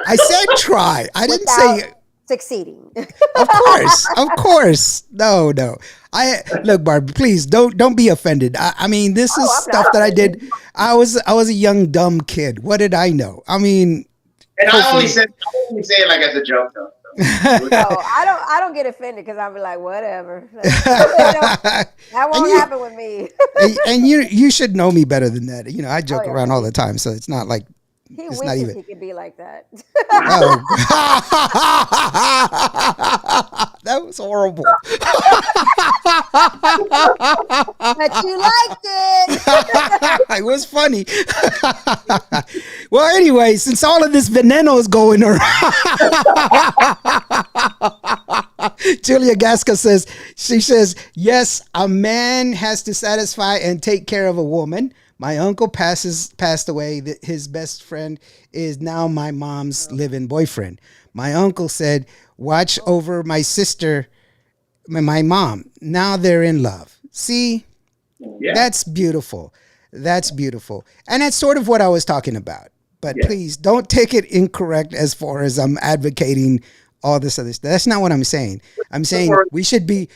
[SPEAKER 1] I said try. I didn't
[SPEAKER 2] without
[SPEAKER 1] say.
[SPEAKER 2] succeeding.
[SPEAKER 1] Of course, of course. No, no. I look, Barbie. Please don't be offended. I mean, this is
[SPEAKER 2] Oh, I'm
[SPEAKER 1] stuff
[SPEAKER 2] not
[SPEAKER 1] that I
[SPEAKER 2] offended.
[SPEAKER 1] did. I was a young dumb kid. What did I know? I mean,
[SPEAKER 3] and
[SPEAKER 1] hopefully.
[SPEAKER 3] I only say it like as a joke though. So,
[SPEAKER 2] Oh, I don't get offended because I'll be like, whatever. That
[SPEAKER 1] And
[SPEAKER 2] won't
[SPEAKER 1] you
[SPEAKER 2] happen with me.
[SPEAKER 1] and you should know me better than that. I
[SPEAKER 2] Oh
[SPEAKER 1] joke
[SPEAKER 2] yeah,
[SPEAKER 1] around all the time, so it's not like
[SPEAKER 2] he
[SPEAKER 1] it's not
[SPEAKER 2] wishes
[SPEAKER 1] even.
[SPEAKER 2] he could be like that.
[SPEAKER 1] Oh, that was horrible.
[SPEAKER 2] But you liked it.
[SPEAKER 1] It was funny. Well, anyway, since all of this veneno is going around, Julia Gasca she says, yes, a man has to satisfy and take care of a woman. My uncle passed away. His best friend is now my mom's live-in boyfriend. My uncle said, watch over my sister, my mom. Now they're in love. See,
[SPEAKER 3] yeah,
[SPEAKER 1] that's beautiful. That's beautiful. And that's sort of what I was talking about. But
[SPEAKER 3] yeah,
[SPEAKER 1] please don't take it incorrect as far as I'm advocating all this other stuff. That's not what I'm saying. I'm saying we should be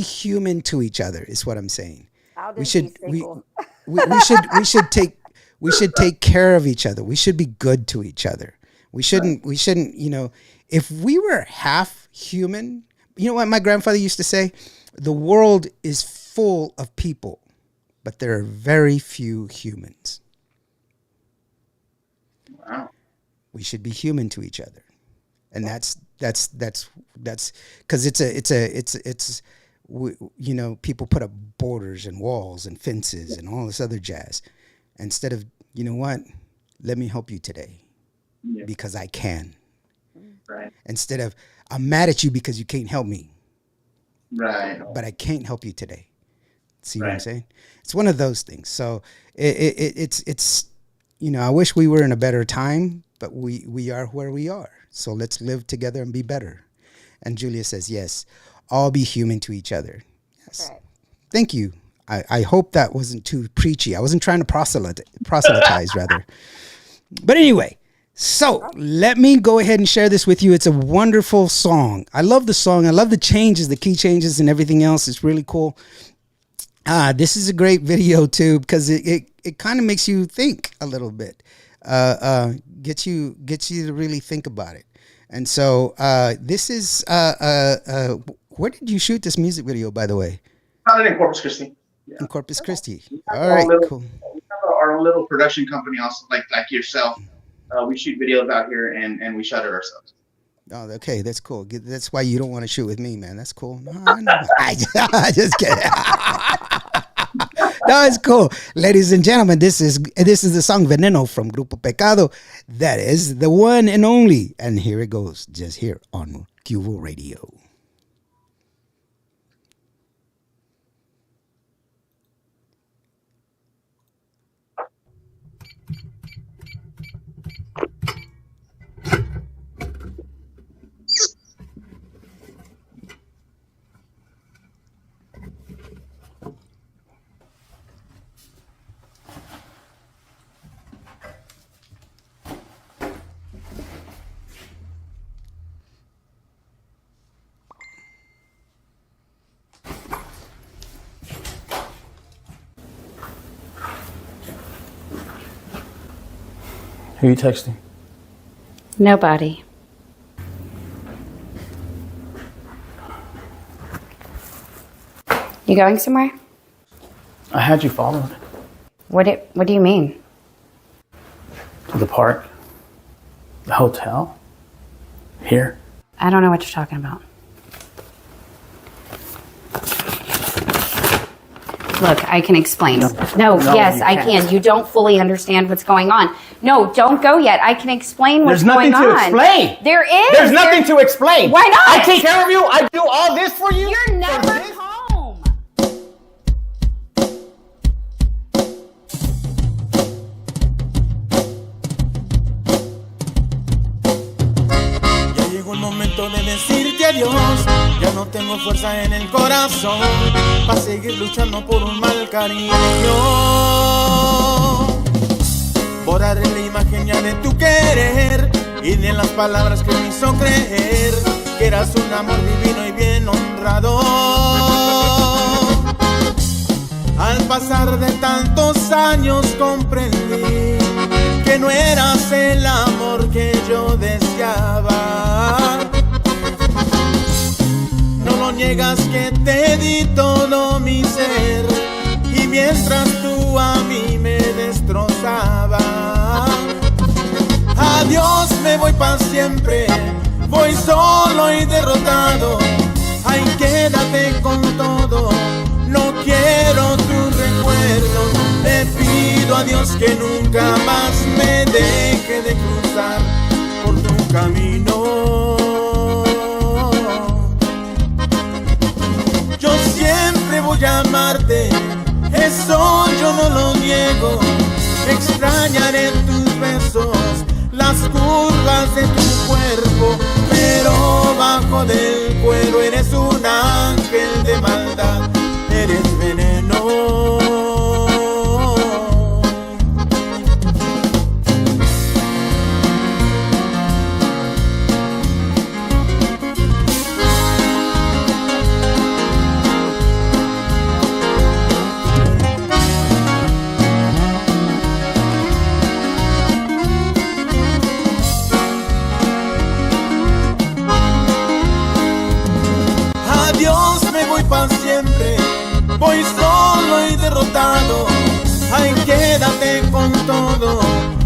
[SPEAKER 1] human to each other. Is what I'm saying. We should take care of each other. We should be good to each other. We shouldn't, if we were half human, you know what my grandfather used to say? The world is full of people, but there are very few humans.
[SPEAKER 3] Wow.
[SPEAKER 1] We should be human to each other. And that's because it's people put up borders and walls and fences and all this other jazz instead of, you know what, let me help you today because I can.
[SPEAKER 3] Right.
[SPEAKER 1] Instead of, I'm mad at you because you can't help me.
[SPEAKER 3] Right.
[SPEAKER 1] But I can't help you today. See what I'm saying? It's one of those things. So it's I wish we were in a better time, but we are where we are. So let's live together and be better. And Julia says, yes, all be human to each other. Yes. Right. Thank you. I hope that wasn't too preachy. I wasn't trying to proselytize rather. But anyway, so let me go ahead and share this with you. It's a wonderful song. I love the song. I love the changes, the key changes and everything else. It's really cool. This is a great video too, because it kind of makes you think a little bit. Gets you to really think about it. And so this is where did you shoot this music video, by the way?
[SPEAKER 3] Found it in Corpus Christi. Yeah.
[SPEAKER 1] In Corpus Christi. All right, cool.
[SPEAKER 3] We have our own little production company also, like yourself. We shoot videos out here and we shot it ourselves.
[SPEAKER 1] Oh, okay, that's cool. That's why you don't want to shoot with me, man. That's cool. No, I just kidding. No, it's cool. Ladies and gentlemen, this is the song Veneno from Grupo Pecado. That is the one and only. And here it goes, just here on Cubo Radio.
[SPEAKER 4] Who are you texting?
[SPEAKER 5] Nobody. You going somewhere?
[SPEAKER 4] I had you followed.
[SPEAKER 5] What do you mean?
[SPEAKER 4] To the park. The hotel. Here.
[SPEAKER 5] I don't know what you're talking about. Look, I can explain. No, yes, I can. You don't fully understand what's going on. No, don't go yet. I can explain what's going on.
[SPEAKER 4] There's nothing to explain.
[SPEAKER 5] There is.
[SPEAKER 4] There's nothing to explain.
[SPEAKER 5] Why not?
[SPEAKER 4] I take care of you. I do all this for you.
[SPEAKER 5] You're never home.
[SPEAKER 6] Ya llegó el momento de decirte adiós. Ya no tengo fuerza en el corazón para seguir luchando por un mal cariño. Borraré la imagen ya de tu querer y de las palabras que me hizo creer que eras un amor divino y bien honrado. Al pasar de tantos años comprendí que no eras el amor que yo deseaba. No lo niegas que te di todo mi ser y mientras tú a mí me destrozabas. Adiós, me voy para siempre, voy solo y derrotado. Ay, quédate con todo, no quiero tu recuerdo. Le pido a Dios que nunca más me deje de cruzar por tu camino. Yo siempre voy a amarte, eso yo no lo niego. Extrañaré tus besos, las curvas de tu cuerpo, pero bajo del cuero eres un ángel de maldad, eres veneno. voy solo y derrotado. Ay, quédate con todo,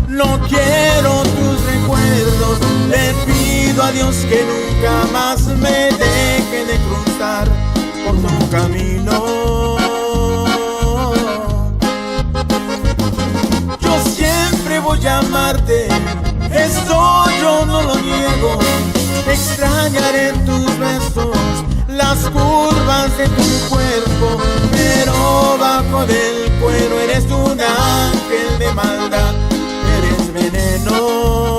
[SPEAKER 6] no quiero tus recuerdos. Le pido a Dios que nunca más me deje de cruzar por tu camino. Yo siempre voy a amarte, eso yo no lo niego. Extrañaré tus besos, las curvas de tu cuerpo, pero bajo del cuero eres un ángel de maldad, eres veneno.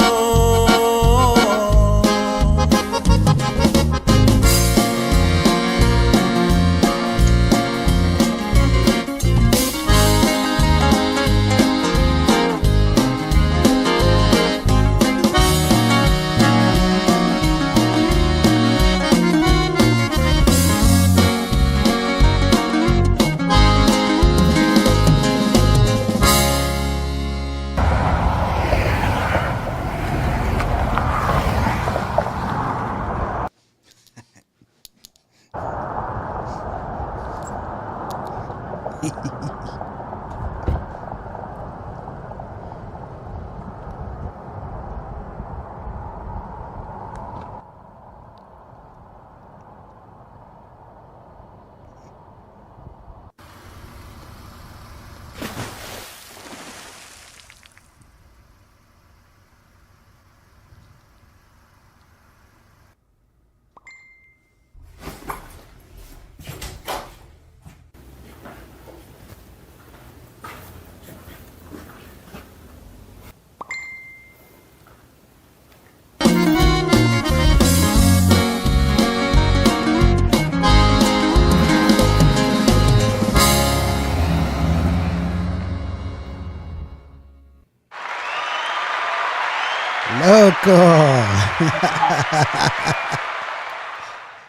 [SPEAKER 1] Loco.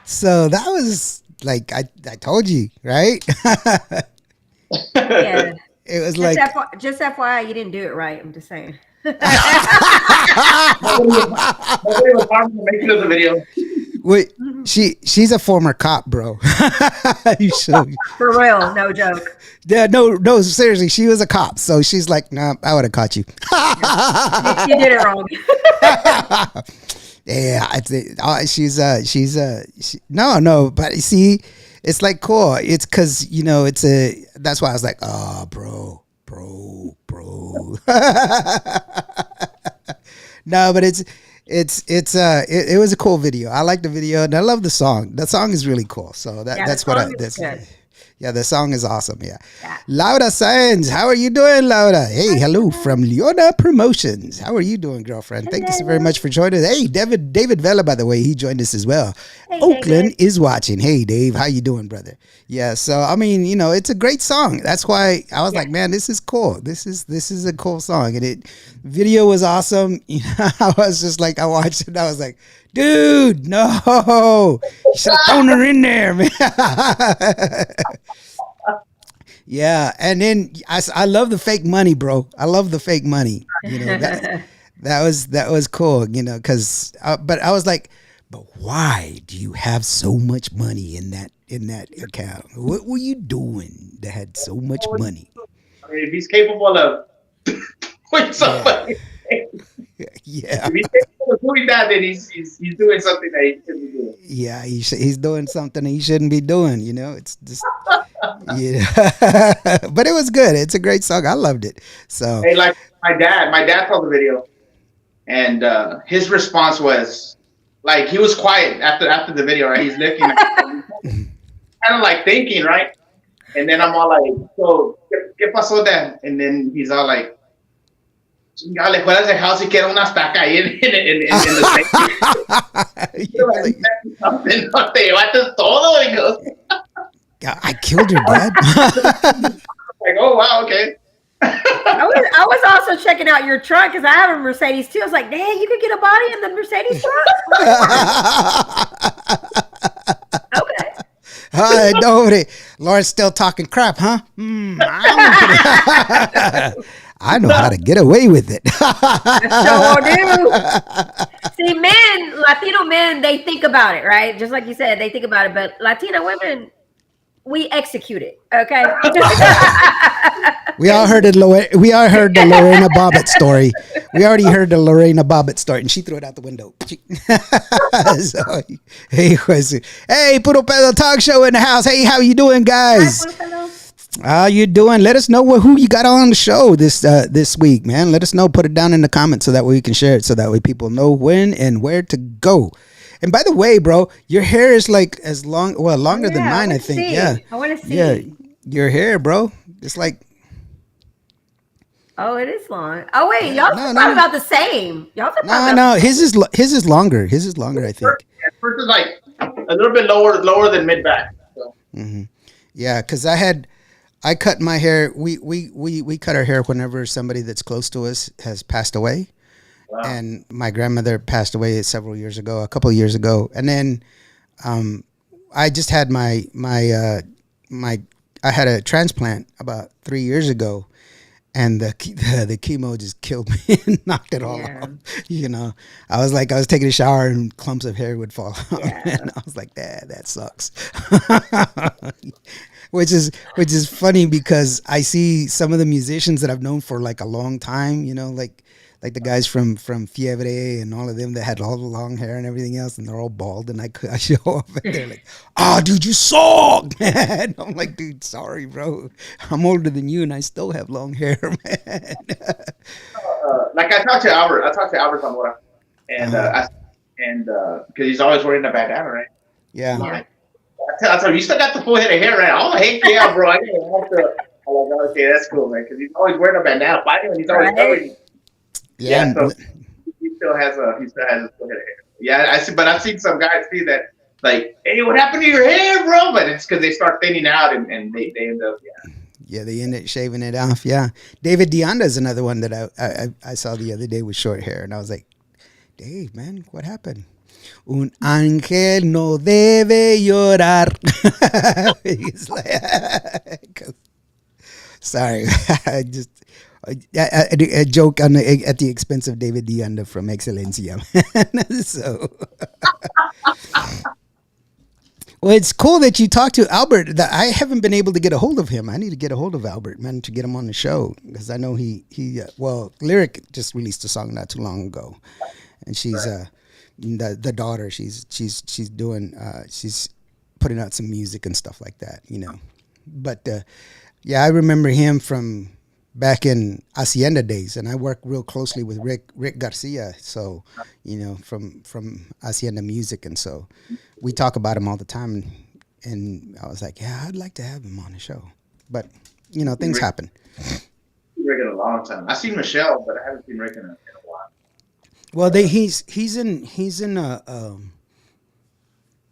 [SPEAKER 1] So that was like I told you, right?
[SPEAKER 2] Yeah.
[SPEAKER 1] It was
[SPEAKER 2] Just,
[SPEAKER 1] like
[SPEAKER 2] just FYI, you didn't do it right. I'm just saying.
[SPEAKER 3] Nobody was harmed in the making of the video.
[SPEAKER 1] wait, she's a former cop, bro. You should.
[SPEAKER 2] For real, no joke.
[SPEAKER 1] Yeah, no, seriously, she was a cop, so she's like, nah, I would have caught you.
[SPEAKER 2] You did it wrong.
[SPEAKER 1] Yeah, no, but you see, it's like cool. It's because that's why I was like, oh, bro. No, but it was a cool video. I like the video and I love the song. The song is really cool. So that's what
[SPEAKER 2] good.
[SPEAKER 1] Yeah, the song is awesome. Yeah. Laura Saenz, how are you doing, Laura? Hey, hello from Leona Promotions. How are you doing, girlfriend? Thank you so very much for joining us. Hey, David Vela, by the way, he joined us as well. Hey, Oakland is watching. Hey, Dave, how you doing, brother? Yeah, so I mean, it's a great song. That's why I was like, man, this is cool. This is a cool song, and video was awesome. I was just like, I watched it, and I was like, dude, no, you should have thrown her in there, man. Yeah, and then I love the fake money, bro. I love the fake money. That was cool. Because but I was like, but why do you have so much money in that account? What were you doing that had so much money?
[SPEAKER 3] I mean, if he's capable of doing something,
[SPEAKER 1] yeah.
[SPEAKER 3] If he's capable of doing that, then he's doing something that he shouldn't be doing.
[SPEAKER 1] Yeah, he's doing something he shouldn't be doing. It's just. Yeah, but it was good. It's a great song. I loved it. So
[SPEAKER 3] hey, like my dad saw the video, and his response was like he was quiet after the video. Right, he's looking, kind of like thinking, right? And then I'm all like, "So, ¿qué pasó then?" And then he's all like, "Chingale, ¿cuál es house y quiero una estaca ahí en the something? No te llevaste todo." He goes,
[SPEAKER 1] I killed her, Dad.
[SPEAKER 3] like, oh wow, okay.
[SPEAKER 2] I was also checking out your truck because I have a Mercedes too. I was like, "Dang, you could get a body in the Mercedes truck." Okay.
[SPEAKER 1] Nobody. Laura's still talking crap, huh? I know how to get away with it.
[SPEAKER 2] Sure do. See, Latino men, they think about it, right? Just like you said, they think about it. But Latina women, we execute it. Okay.
[SPEAKER 1] We all heard it. We all heard the Lorena Bobbitt story. We already heard the Lorena Bobbitt story, and she threw it out the window. So, hey, Puro Pedo Talk Show in the house. Hey, how you doing, guys? How you doing? Let us know who you got on the show this week, man. Let us know. Put it down in the comments so that way we can share it, so that way people know when and where to go. And by the way, bro, your hair is like longer than mine, I think. Yeah,
[SPEAKER 2] I want to see.
[SPEAKER 1] Yeah, your hair, bro. It's like.
[SPEAKER 2] Oh, it is long. Oh wait, y'all talking about the same. Y'all talking about
[SPEAKER 1] no. His is longer. His is longer, I think.
[SPEAKER 3] First is like a little bit lower than mid back. So.
[SPEAKER 1] Mm-hmm. Yeah, because I cut my hair. We cut our hair whenever somebody that's close to us has passed away. Wow. And my grandmother passed away a couple of years ago, and then I just had my I had a transplant about 3 years ago. And the chemo just killed me and knocked it all off. You know, I was taking a shower and clumps of hair would fall out. And I was like, that sucks. which is funny because I see some of the musicians that I've known for like a long time, you know, like the guys from Fiebre and all of them that had all the long hair and everything else, and they're all bald, and I show up and they're like, "Oh, dude, you suck, man." I'm like, "Dude, sorry, bro. I'm older than you, and I still have long hair, man."
[SPEAKER 3] Like I talked to Albert Zamora, and because he's always wearing a bandana, right?
[SPEAKER 1] Yeah.
[SPEAKER 3] I tell him, you still got the full head of hair, right? Oh, heck yeah, bro. I didn't have to. I'm like, okay, that's cool, man, because he's always wearing a bandana. Finally, he's always wearing. Yeah, so he still has his full head of hair. Yeah, I see, but I've seen some guys see that, like, hey, what happened to your hair, bro? But it's because they start thinning out and they end up,
[SPEAKER 1] Yeah, they end up shaving it off. Yeah, David Deonda is another one that I saw the other day with short hair, and I was like, Dave, man, what happened? Un ángel no debe llorar. He's like, sorry, I just. A joke at the expense of David Deonda from Excelencia. So, well, it's cool that you talked to Albert. I haven't been able to get a hold of him. I need to get a hold of Albert, man, to get him on the show, because I know he Lyric just released a song not too long ago, and she's the daughter. She's doing she's putting out some music and stuff like that, you know. But yeah, I remember him from back in Hacienda days, and I work real closely with Rick Garcia, so, you know, from Hacienda Music, and so we talk about him all the time, and I was like, yeah, I'd like to have him on the show, but, you know, things happen.
[SPEAKER 3] Rick in a long time. I've seen Michelle, but I haven't seen Rick in a while.
[SPEAKER 1] Well, he's in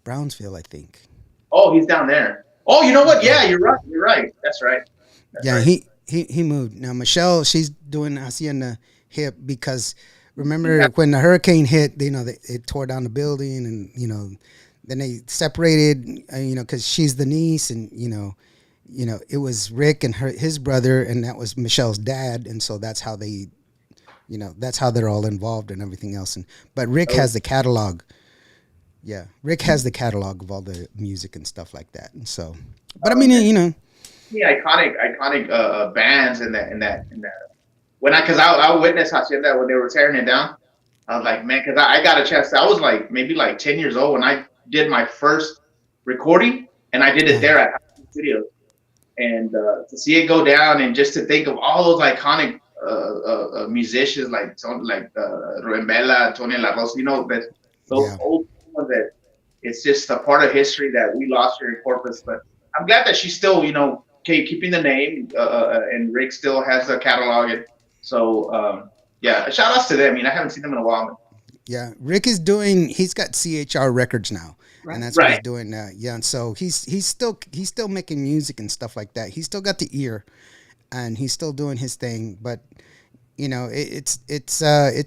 [SPEAKER 1] Brownsville, I think.
[SPEAKER 3] Oh, he's down there. Oh, you know what? Yeah, you're right. That's right.
[SPEAKER 1] Yeah, right. He moved. Now Michelle, she's doing Hacienda Hip, because remember when the hurricane hit, you know, it tore down the building, and, you know, then they separated, you know, because she's the niece, and you know, it was Rick and his brother, and that was Michelle's dad, and so that's how they, you know, that's how they're all involved and everything else. But Rick has the catalog. Yeah, Rick has the catalog of all the music and stuff like that, and so. But I mean, you know.
[SPEAKER 3] The iconic bands in that because I witnessed Hacienda when they were tearing it down. I was like, man, because I got a chance. I was like maybe like 10 years old when I did my first recording, and I did it there at Studios. And to see it go down, and just to think of all those iconic musicians like Rubén Bela, Tony La Rosa, you know, those old ones, that it's just a part of history that we lost here in Corpus. But I'm glad that she's still, you know, keeping the name, and Rick still has the catalog. And so, yeah, shout outs to them. I mean, I haven't seen them in a while.
[SPEAKER 1] Yeah, Rick is he's got CHR Records now, and that's what he's doing. Yeah, and so he's still making music and stuff like that. He's still got the ear, and he's still doing his thing. But, you know, it's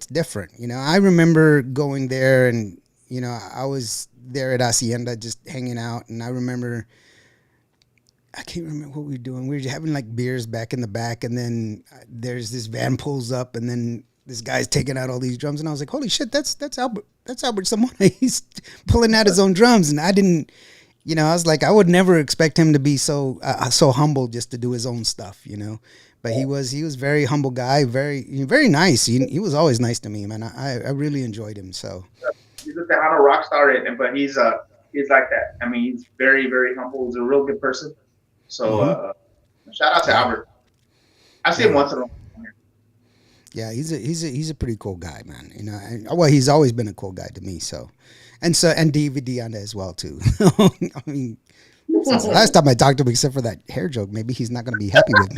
[SPEAKER 1] different. You know, I remember going there, and, you know, I was there at Hacienda just hanging out, and I remember. I can't remember what we were doing. We were having like beers back in the back, and then there's this van pulls up, and then this guy's taking out all these drums, and I was like, "Holy shit, that's Albert Zamora." He's pulling out his own drums, and I didn't I was like, I would never expect him to be so humble just to do his own stuff, But he was very humble guy, very nice. He was always nice to me, man. I really enjoyed him. So
[SPEAKER 3] He's a Tejano rock star, but he's like that. I mean, he's very, very humble. He's a real good person. So shout out to Albert. I see him once in a while.
[SPEAKER 1] Yeah, he's a pretty cool guy, man. Well, he's always been a cool guy to me. So and DVD on it as well too. I mean, since the last time I talked to him, except for that hair joke, maybe he's not going to be happy with me.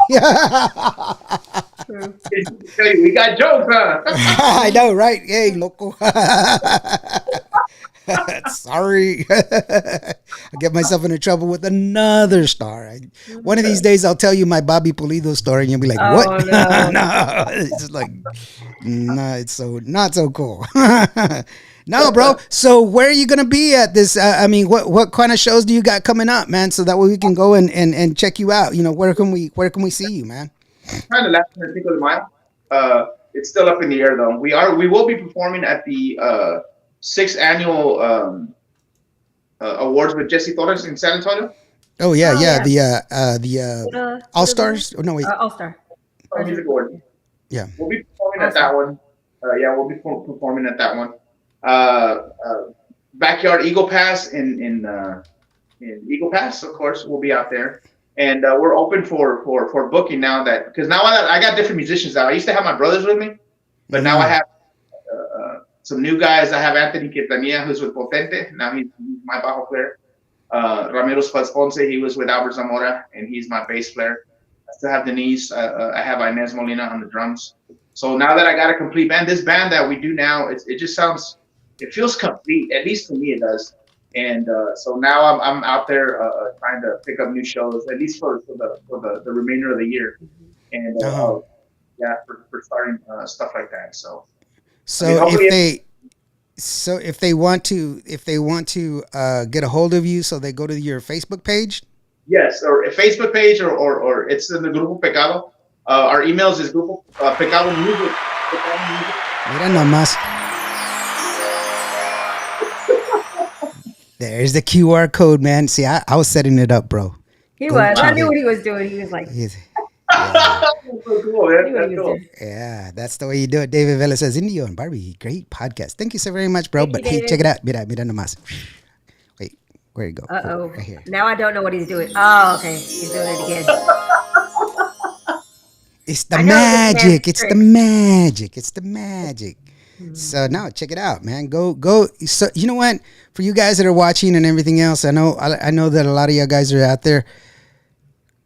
[SPEAKER 3] Hey, we got jokes, huh?
[SPEAKER 1] I know, right? Hey, loco. Sorry. I get myself into trouble with another star. One of these days, I'll tell you my Bobby Pulido story, and you'll be like, "What?"
[SPEAKER 2] No.
[SPEAKER 1] No, it's just like, no, it's so not so cool. No, bro. So where are you gonna be at this? I mean, what kind of shows do you got coming up, man? So that way we can go and check you out. Where can we see you, man?
[SPEAKER 3] Kind of last minute Cinco de Mayo. It's still up in the air though. We will be performing at the 6th annual awards with Jesse Torres in San Antonio.
[SPEAKER 1] Oh yeah. The All Stars. Oh no, wait.
[SPEAKER 2] All Star.
[SPEAKER 3] Music Award.
[SPEAKER 1] Yeah.
[SPEAKER 3] We'll be performing at that one. We'll be performing at that one. Backyard Eagle Pass in Eagle Pass, of course, we'll be out there, and we're open for booking now because now I got different musicians now. I used to have my brothers with me, but now I have some new guys. I have Anthony Quintanilla, who's with Potente. Now he's my bajo player. Ramiro Ponce, he was with Albert Zamora, and he's my bass player. I still have Denise. I have Inez Molina on the drums. So now that I got a complete band, this band that we do now, it just sounds. It feels complete, at least to me it does. And so now I'm out there trying to pick up new shows, at least for the remainder of the year. And for starting stuff like that. So
[SPEAKER 1] if they want to get a hold of you, so they go to your Facebook page.
[SPEAKER 3] Yes, or a Facebook page, or it's in the Grupo Pecado. Our emails is Grupo Pecado Music.
[SPEAKER 1] Mira nomás. There's the QR code, man. See, I was setting it up, bro.
[SPEAKER 2] He was. I knew what he was doing. He was like,
[SPEAKER 3] so cool, man. That's cool.
[SPEAKER 1] Yeah, that's the way you do it. David Vela says, Indio and Barbie, great podcast. Thank you so very much, bro. But hey, check it out. Mira nomás. Wait, where you go?
[SPEAKER 2] Uh-oh.
[SPEAKER 1] Right here.
[SPEAKER 2] Now I don't know what he's doing. Oh, okay. He's doing it again.
[SPEAKER 1] It's the magic. It's the magic. It's the magic. So now check it out, man. Go. So you know what? For you guys that are watching and everything else, I know that a lot of you guys are out there.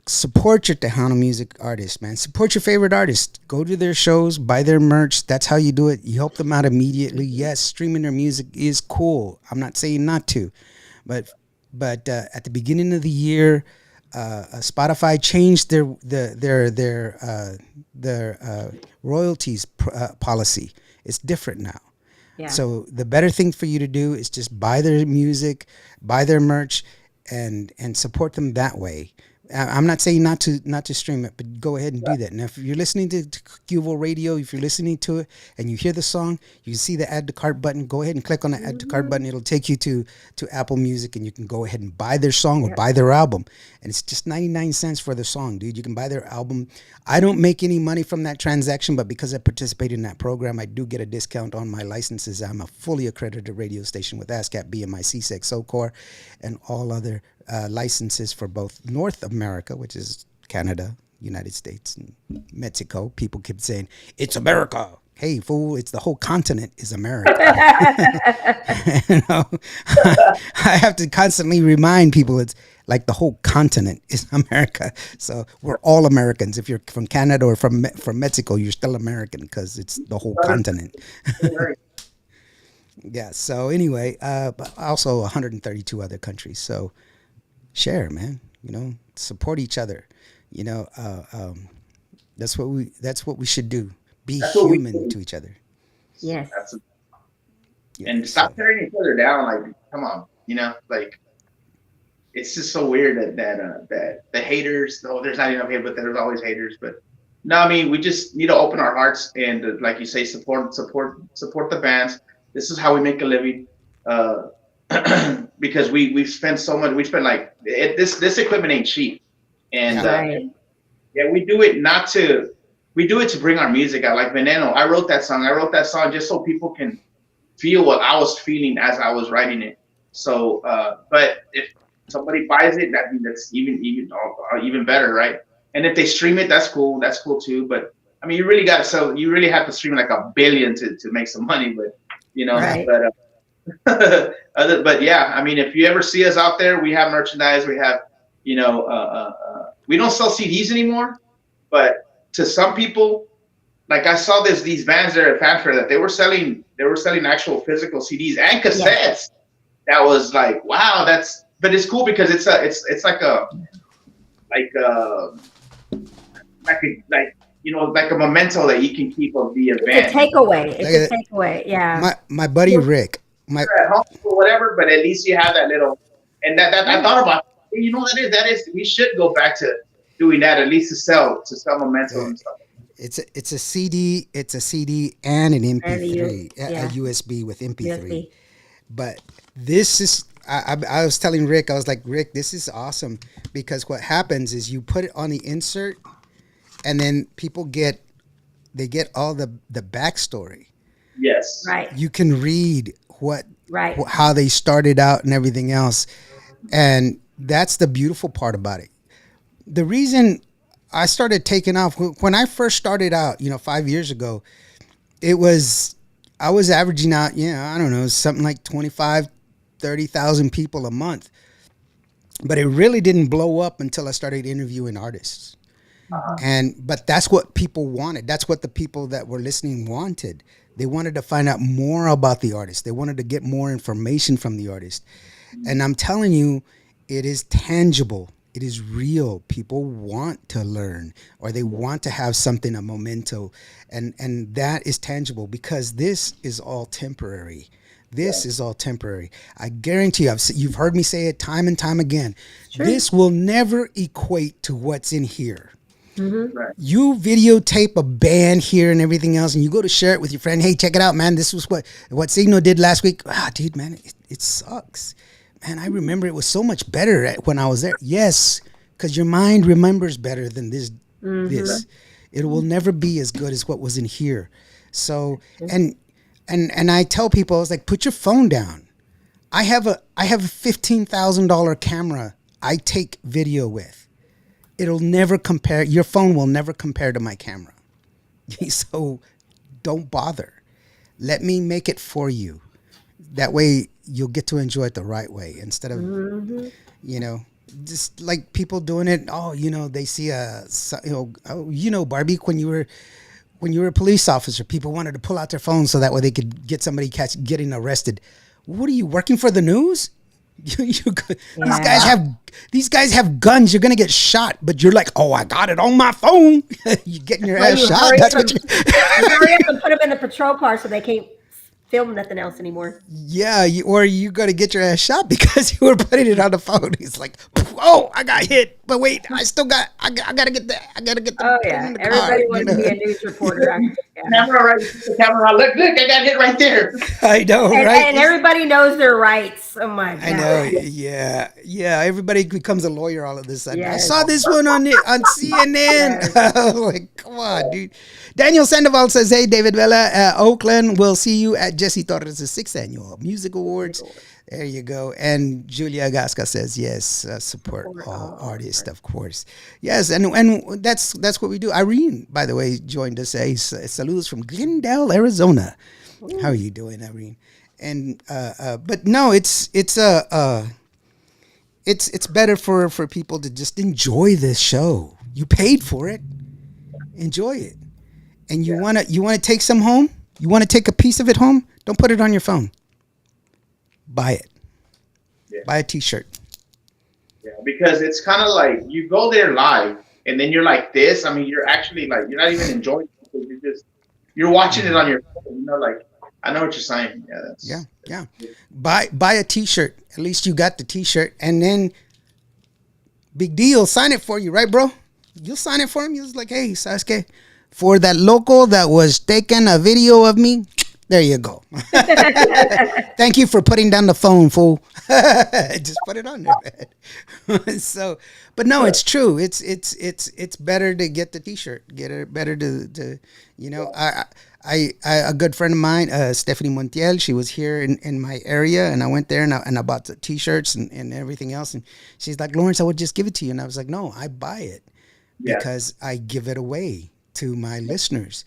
[SPEAKER 1] Support your Tejano music artists, man. Support your favorite artists. Go to their shows, buy their merch. That's how you do it. You help them out immediately. Yes, streaming their music is cool. I'm not saying not to, but at the beginning of the year, Spotify changed their royalties policy. It's different now.
[SPEAKER 2] Yeah.
[SPEAKER 1] So the better thing for you to do is just buy their music, buy their merch, and support them that way. I'm not saying not to stream it, but go ahead and do that. And if you're listening to Cuval Radio, if you're listening to it and you hear the song, you see the add to cart button. Go ahead and click on the add to cart button. It'll take you to Apple Music, and you can go ahead and buy their song or buy their album. And it's just 99 cents for the song, dude. You can buy their album. I don't make any money from that transaction, but because I participate in that program, I do get a discount on my licenses. I'm a fully accredited radio station with ASCAP, BMI, CSEC, SOCOR, and all other licenses for both North America, which is Canada, United States, and Mexico. People keep saying, it's America. Hey, fool, it's the whole continent is America. I have to constantly remind people it's like the whole continent is America. So we're all Americans. If you're from Canada or from Mexico, you're still American because it's the whole continent. Yeah, so anyway, but also 132 other countries. So share, man, support each other. That's what we should do. Be human to each other.
[SPEAKER 2] Yes.
[SPEAKER 3] And stop tearing each other down. Like, come on, like it's just so weird that the haters. No, there's not enough hate, but there's always haters. But no, I mean, we just need to open our hearts and, like you say, support the bands. This is how we make a living. because we spend so much. We spend like this equipment ain't cheap, and yeah, we do it not to. We do it to bring our music out. Like Veneno, I wrote that song. I wrote that song just so people can feel what I was feeling as I was writing it. So, but if somebody buys it, that means that's even better, right? And if they stream it, that's cool. That's cool too. But I mean, you really got to sell. You really have to stream like 1 billion to make some money. But you know, but yeah, I mean, if you ever see us out there, we have merchandise. We have, you know, we don't sell CDs anymore, but to some people, like I saw these bands there at Fanfare that they were selling actual physical CDs and cassettes. Yeah. That was like, wow, but it's cool because it's like a memento that you can keep of the event.
[SPEAKER 2] It's a takeaway. It's a takeaway. Yeah.
[SPEAKER 1] My buddy Rick.
[SPEAKER 3] At home or whatever, but at least you have that little, and that I thought about. You know, that is we should go back to doing that at least to sell momentum and stuff.
[SPEAKER 1] It's a CD and an MP3, a USB with MP3. USB. But this is I was telling Rick, I was like, Rick, this is awesome because what happens is you put it on the insert, and then people get all the backstory.
[SPEAKER 3] Yes.
[SPEAKER 2] Right.
[SPEAKER 1] You can read how they started out and everything else, and that's the beautiful part about it. The reason I started taking off when I first started out, 5 years ago, I was averaging out, I don't know, something like 30,000 people a month. But it really didn't blow up until I started interviewing artists. But that's what people wanted. That's what the people that were listening wanted. They wanted to find out more about the artist. They wanted to get more information from the artist. And I'm telling you, it is tangible. It is real. People want to learn, or they want to have something, a memento. And that is tangible because this is all temporary. This is all temporary. I guarantee you've heard me say it time and time again. Sure. This will never equate to what's in here. Mm-hmm. Right. You videotape a band here and everything else, and you go to share it with your friend. Hey, check it out, man. This was what Signo did last week. Dude, man, it sucks. Man, I remember it was so much better when I was there. Yes, because your mind remembers better than this. Mm-hmm. This, it will never be as good as what was in here. So, and I tell people, I was like, put your phone down. I have a $15,000 camera I take video with. It'll never compare. Your phone will never compare to my camera. So don't bother. Let me make it for you. That way you'll get to enjoy it the right way instead of, just like people doing it. Oh, they see Barbie, when you were a police officer, people wanted to pull out their phones so that way they could get somebody getting arrested. What are you, working for the news? These guys have guns. You're gonna get shot, but you're like, oh, I got it on my phone. You're getting your ass shot. That's what you
[SPEAKER 2] hurry up and put them in a patrol car so they can't film nothing else anymore.
[SPEAKER 1] Yeah, or you got to get your ass shot because you were putting it on the phone. He's like, oh, I got hit, but wait, I gotta get that. I gotta get the.
[SPEAKER 2] Oh yeah, everybody wants to be a news reporter.
[SPEAKER 3] Camera, right? The camera. Look, I got hit right there.
[SPEAKER 1] I know, right?
[SPEAKER 2] And everybody knows their rights. Oh my God.
[SPEAKER 1] I know. Yeah. Everybody becomes a lawyer all of this sudden. Yes. I saw this one on CNN. Yes. Like, come on, dude. Daniel Sandoval says, hey, David Vela, Oakland, we'll see you at Jesse Torres' 6th Annual Music Awards. There you go. And Julia Gasca says, yes, support all artists, of course. Yes, and that's what we do. Irene, by the way, joined us. Saludos from Glendale, Arizona. Ooh. How are you doing, Irene? And but no, it's better for people to just enjoy this show. You paid for it. Enjoy it. And you wanna take some home? You want to take a piece of it home? Don't put it on your phone. Buy it. Yeah. Buy a T-shirt.
[SPEAKER 3] Yeah, because it's kind of like you go there live, and then you're like this. I mean, you're actually like you're not even enjoying it. You're watching it on your phone. Like I know what you're saying.
[SPEAKER 1] Yeah. Buy a T-shirt. At least you got the T-shirt, and then big deal. Sign it for you, right, bro? You'll sign it for him. You're just like, hey, Sasuke, for that local that was taking a video of me. There you go. Thank you for putting down the phone, fool. Just put it on there. So, but no, it's true. It's better to get the T-shirt. Get it better to you know. I a good friend of mine, Stephanie Montiel. She was here in my area, and I went there and I bought the T-shirts and everything else. And she's like, Lawrence, I would just give it to you, and I was like, no, I buy it because I give it away to my listeners.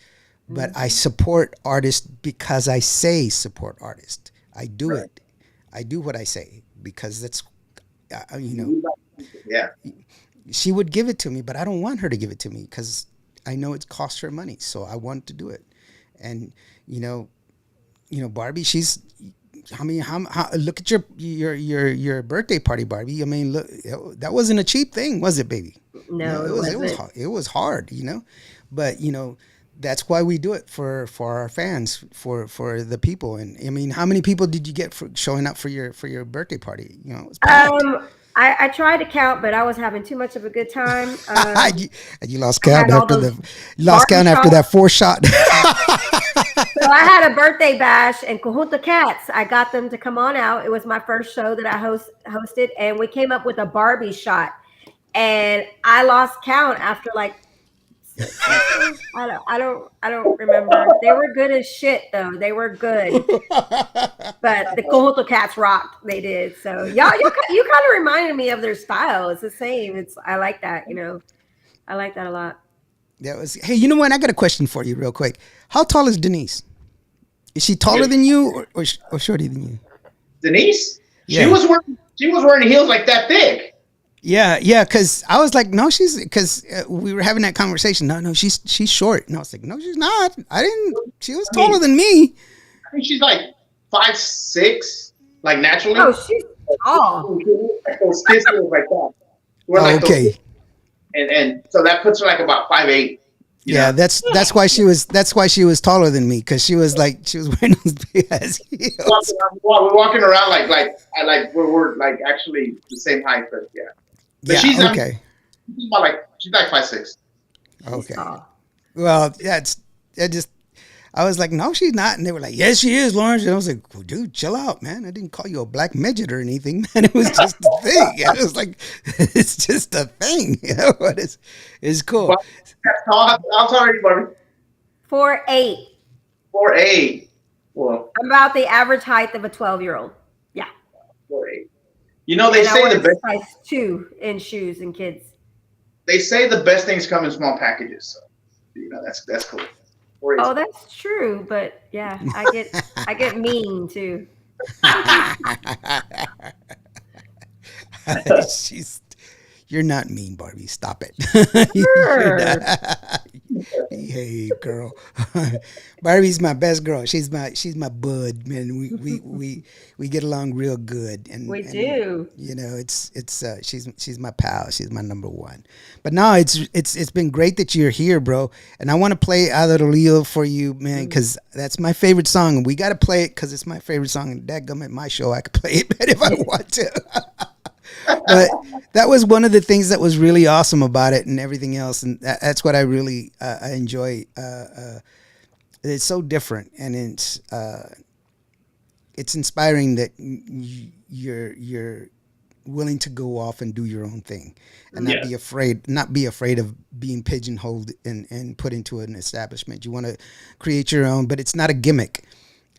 [SPEAKER 1] But I support artists because I say support artists. I do it. I do what I say because that's, you know.
[SPEAKER 3] Yeah.
[SPEAKER 1] She would give it to me, but I don't want her to give it to me because I know it costs her money. So I want to do it. And you know, Barbie. She's. I mean, how look at your birthday party, Barbie. I mean, look, that wasn't a cheap thing, was it, baby?
[SPEAKER 2] No,
[SPEAKER 1] it was hard, you know. But you know. That's why we do it for our fans, for the people. And I mean, how many people did you get for showing up for your birthday party? You know, it was packed.
[SPEAKER 2] I tried to count, but I was having too much of a good time.
[SPEAKER 1] You lost count after that 4 shot.
[SPEAKER 2] So I had a birthday bash and Cajunta Cats. I got them to come on out. It was my first show that I hosted, and we came up with a Barbie shot. And I lost count after like. I don't remember. They were good as shit though. They were good, but the Cojoto Cats rocked. They did. So you kind of reminded me of their style. It's the same. I like that. You know, I like that a lot.
[SPEAKER 1] That was. Hey, you know what? I got a question for you, real quick. How tall is Denise? Is she taller than you or shorter than you?
[SPEAKER 3] Denise?
[SPEAKER 1] Yeah.
[SPEAKER 3] She was wearing heels like that thick.
[SPEAKER 1] Yeah, because I was like, no, because we were having that conversation. No, she's short. And I was like, no, she's not. She was taller than me.
[SPEAKER 3] I think she's like 5'6", like naturally.
[SPEAKER 2] Oh, she's tall.
[SPEAKER 3] Like those kids like that.
[SPEAKER 1] Okay.
[SPEAKER 3] And so that puts her like about 5'8".
[SPEAKER 1] Yeah, that's why she was taller than me, because she was wearing those big ass heels.
[SPEAKER 3] We're walking around like we're like actually the same height, but yeah. But
[SPEAKER 1] yeah,
[SPEAKER 3] she's
[SPEAKER 1] okay.
[SPEAKER 3] She's like 5'6".
[SPEAKER 1] Okay. Well, I was like, no, she's not. And they were like, yes, she is, Lawrence. And I was like, well, dude, chill out, man. I didn't call you a black midget or anything, man. It was just a thing. It was like, it's just a thing. You know, but it's cool.
[SPEAKER 3] How tall are you, Barbie?
[SPEAKER 2] 4'8".
[SPEAKER 3] 4'8". Well,
[SPEAKER 2] about the average height of a 12-year-old. Yeah.
[SPEAKER 3] 4'8". You know, they say the best
[SPEAKER 2] size 2 in shoes and kids.
[SPEAKER 3] They say the best things come in small packages. So, you know, that's cool. 4'8".
[SPEAKER 2] Oh, that's true, but yeah, I get mean too.
[SPEAKER 1] You're not mean, Barbie. Stop it.
[SPEAKER 2] Sure.
[SPEAKER 1] Hey, girl. Barbie's my best girl. She's my bud, man. We get along real good, and
[SPEAKER 2] we do.
[SPEAKER 1] You know, she's my pal. She's my number one. But no, it's been great that you're here, bro. And I want to play Adorlio for you, man, because that's my favorite song. We got to play it because it's my favorite song. And dadgummit, my show, I could play it if I want to. But that was one of the things that was really awesome about it and everything else. And that's what I really I enjoy. It's so different, and it's inspiring that you're willing to go off and do your own thing and not be afraid of being pigeonholed and put into an establishment. You want to create your own, but it's not a gimmick.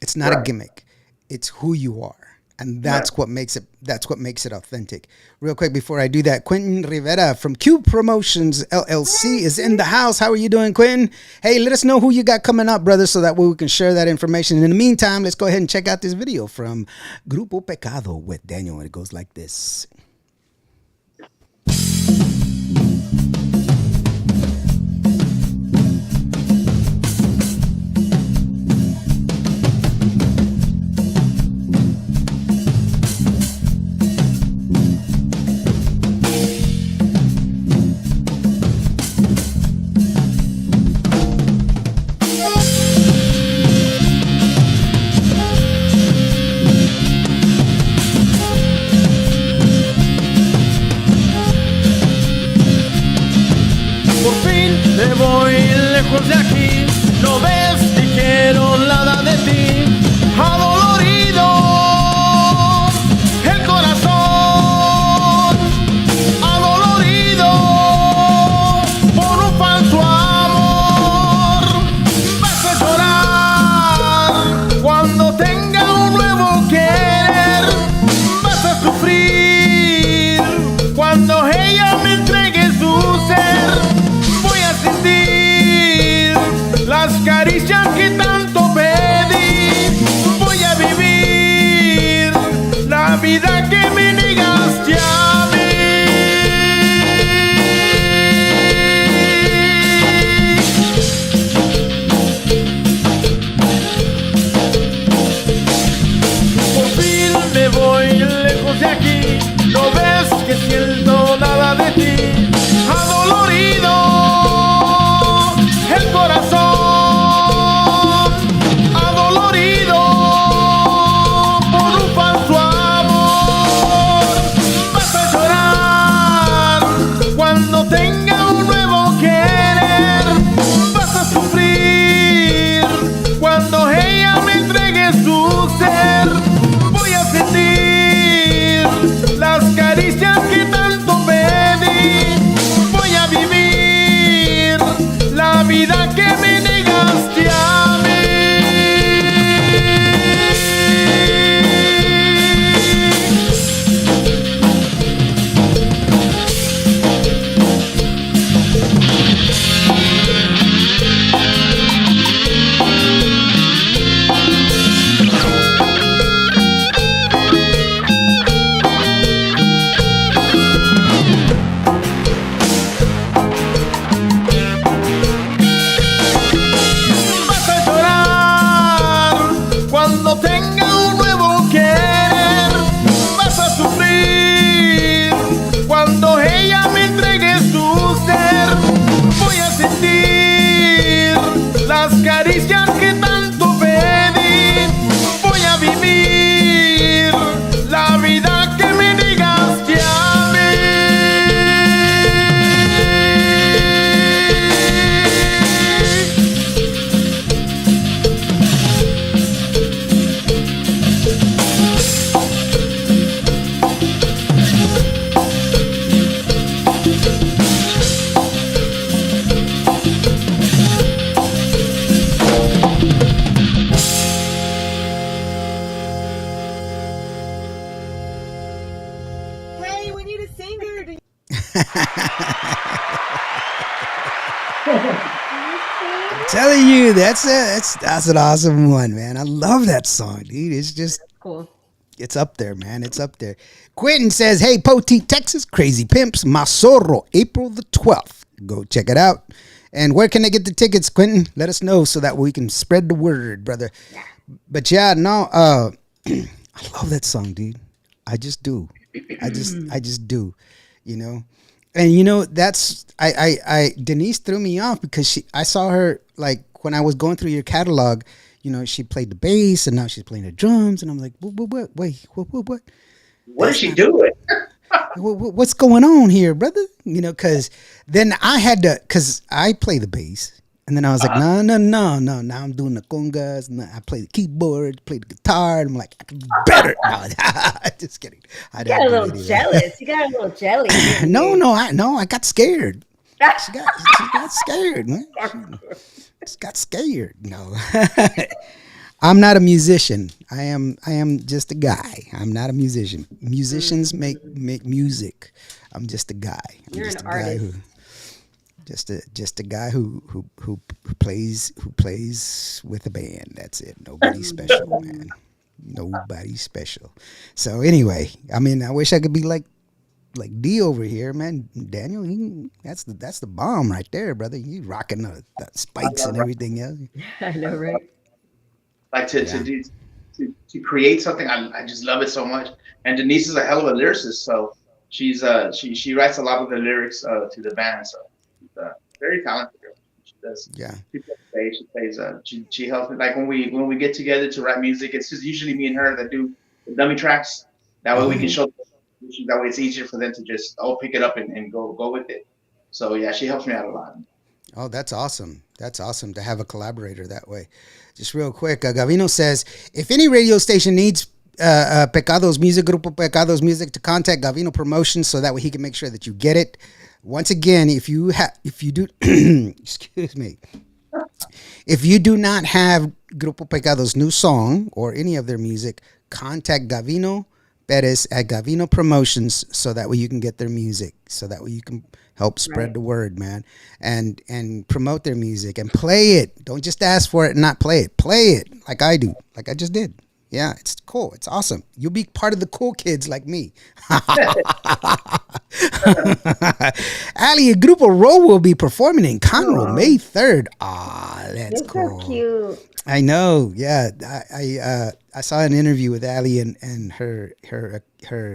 [SPEAKER 1] It's not a gimmick. It's who you are. And that's what makes it authentic. Real quick before I do that, Quentin Rivera from Q Promotions LLC is in the house. How are you doing, Quentin? Hey, let us know who you got coming up, brother, so that way we can share that information. In the meantime, let's go ahead and check out this video from Grupo Pecado with Daniel. It goes like this.
[SPEAKER 6] vida que me negaste a mí. Vas a llorar cuando tenga un nuevo querer. Vas a sufrir cuando ella me entregue su ser. Voy a sentir las caricias que tanto pedí. Voy a vivir la vida que me negaste a mí.
[SPEAKER 7] Hey, we need a singer.
[SPEAKER 1] Telling you, that's an awesome one, man. I love that song, dude. It's just
[SPEAKER 2] Cool.
[SPEAKER 1] it's up there, man. It's up there. Quentin says, "Hey, Poteet, Texas, Crazy Pimps, Masorro, April the 12th. Go check it out." And where can I get the tickets, Quentin? Let us know so that we can spread the word, brother. But yeah, no, I love that song, dude. I just do. I just do. You know, and you know that's I Denise threw me off because I saw her like when I was going through your catalog. You know, she played the bass and now she's playing the drums, and I'm like, what? Wait, what?
[SPEAKER 3] What is she doing?
[SPEAKER 1] What's going on here, brother? You know, because then I had to, because I play the bass, and then I was like, no. Now I'm doing the congas, and I play the keyboard, play the guitar, and I'm like, I can do better. No, just kidding.
[SPEAKER 2] You got a little jealous. You got a little jelly.
[SPEAKER 1] I got scared. She got scared, man. She got scared. No. I'm not a musician. I am just a guy. I'm not a musician. Musicians make music. I'm just a guy.
[SPEAKER 2] You're
[SPEAKER 1] just
[SPEAKER 2] an
[SPEAKER 1] a guy
[SPEAKER 2] artist.
[SPEAKER 1] just a guy who plays with a band. That's it. Nobody special, man. Nobody special. So anyway, I mean, I wish I could be like D over here, man. Daniel, that's the bomb right there, brother. You rocking the spikes and everything else.
[SPEAKER 2] I know, right?
[SPEAKER 3] Like to create something, I just love it so much. And Denise is a hell of a lyricist, so she's she writes a lot of the lyrics to the band. So she's very talented girl. She does.
[SPEAKER 1] Yeah.
[SPEAKER 3] She plays. She helps me. Like when we get together to write music, it's just usually me and her that do the dummy tracks. That way we can show them. That way it's easier for them to just pick it up and go with it. So yeah, she helps me out a lot.
[SPEAKER 1] Oh, that's awesome. That's awesome to have a collaborator that way. Just real quick, Gavino says, if any radio station needs Pecado's music, Grupo Pecado's music, to contact Gavino Promotions so that way he can make sure that you get it. Once again, if you do, excuse me, if you do not have Grupo Pecado's new song or any of their music, contact Gavino Perez at Gavino Promotions so that way you can get their music, so that way you can help spread the word, man, and promote their music and play it. Don't just ask for it and not play it. Play it like I do, like I just did. Yeah, it's cool. It's awesome. You'll be part of the cool kids like me. Ali, Grupo Ro will be performing in Conroe May 3rd. Ah, that's cool.
[SPEAKER 2] So cute.
[SPEAKER 1] I know. Yeah, I saw an interview with Ali and her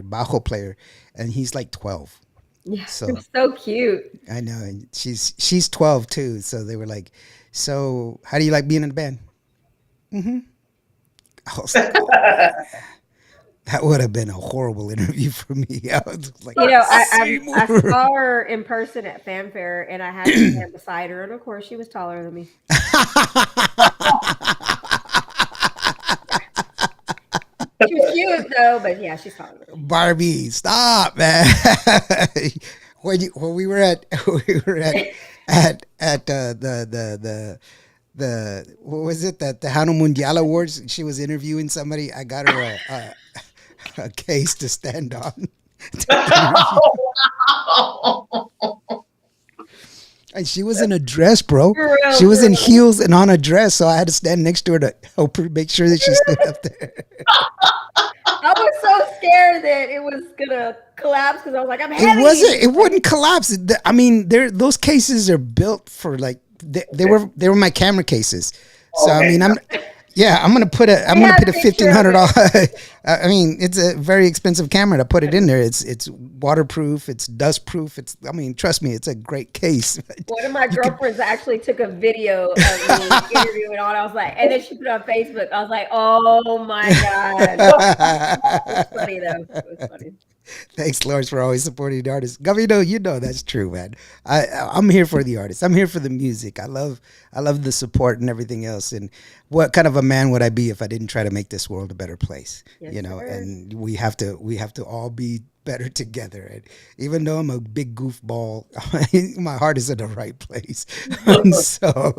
[SPEAKER 1] bajo player, and he's like 12.
[SPEAKER 2] Yeah,
[SPEAKER 1] So
[SPEAKER 2] so cute.
[SPEAKER 1] I know, and she's 12 too. So they were like, "So how do you like being in the band?" I was like, oh, that would have been a horrible interview for me. I was like,
[SPEAKER 2] You know, I
[SPEAKER 1] "Seymour."
[SPEAKER 2] saw her in person at Fanfare, and I had to stand beside her, and of course, she was taller than me. She was cute though, but yeah, she's taller than me.
[SPEAKER 1] Barbie, stop, man. when we were at at the what was it, that the Hano Mundial Awards? She was interviewing somebody. I got her a case to stand on to interview. And she was in a dress, bro. She was in heels and on a dress, so I had to stand next to her to help her make sure that she stood up there.
[SPEAKER 2] I was so scared that it was gonna collapse because I was like, I'm heavy.
[SPEAKER 1] It wasn't. It wouldn't collapse. I mean, those cases are built for like they were my camera cases. So I mean, I'm gonna put a $1,500. I mean, it's a very expensive camera to put it in there. It's waterproof. It's dust proof. I mean, trust me, it's a great case.
[SPEAKER 2] One of my girlfriends actually took a video of me interviewing on. I was like, and then she put it on Facebook. I was like, oh my god. It was funny though. It was funny.
[SPEAKER 1] Thanks, Lawrence, for always supporting the artists. Gavino, you know that's true, man. I'm here for the artists. I'm here for the music. I love the support and everything else. And what kind of a man would I be if I didn't try to make this world a better place?
[SPEAKER 2] Yes,
[SPEAKER 1] you know,
[SPEAKER 2] sir.
[SPEAKER 1] and we have to all be better together. And even though I'm a big goofball, my heart is in the right place. So,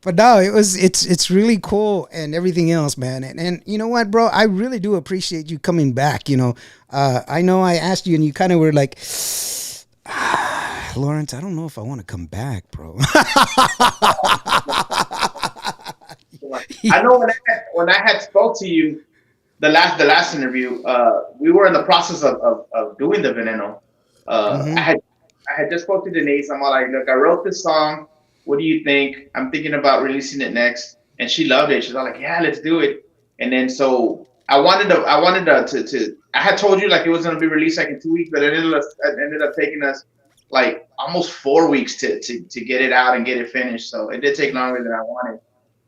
[SPEAKER 1] but no, it's really cool and everything else, man. And you know what, bro? I really do appreciate you coming back. You know I asked you and you kind of were like, Lawrence, I don't know if I want to come back, bro.
[SPEAKER 3] I know when I had spoke to you the last interview, we were in the process of doing the Veneno. I had just spoke to Denise. I'm all like, look, I wrote this song. What do you think? I'm thinking about releasing it next, and she loved it. She's all like, yeah, let's do it. And then so I wanted to. I had told you like it was gonna be released like in 2 weeks, but it ended up taking us like almost 4 weeks to get it out and get it finished. So it did take longer than I wanted.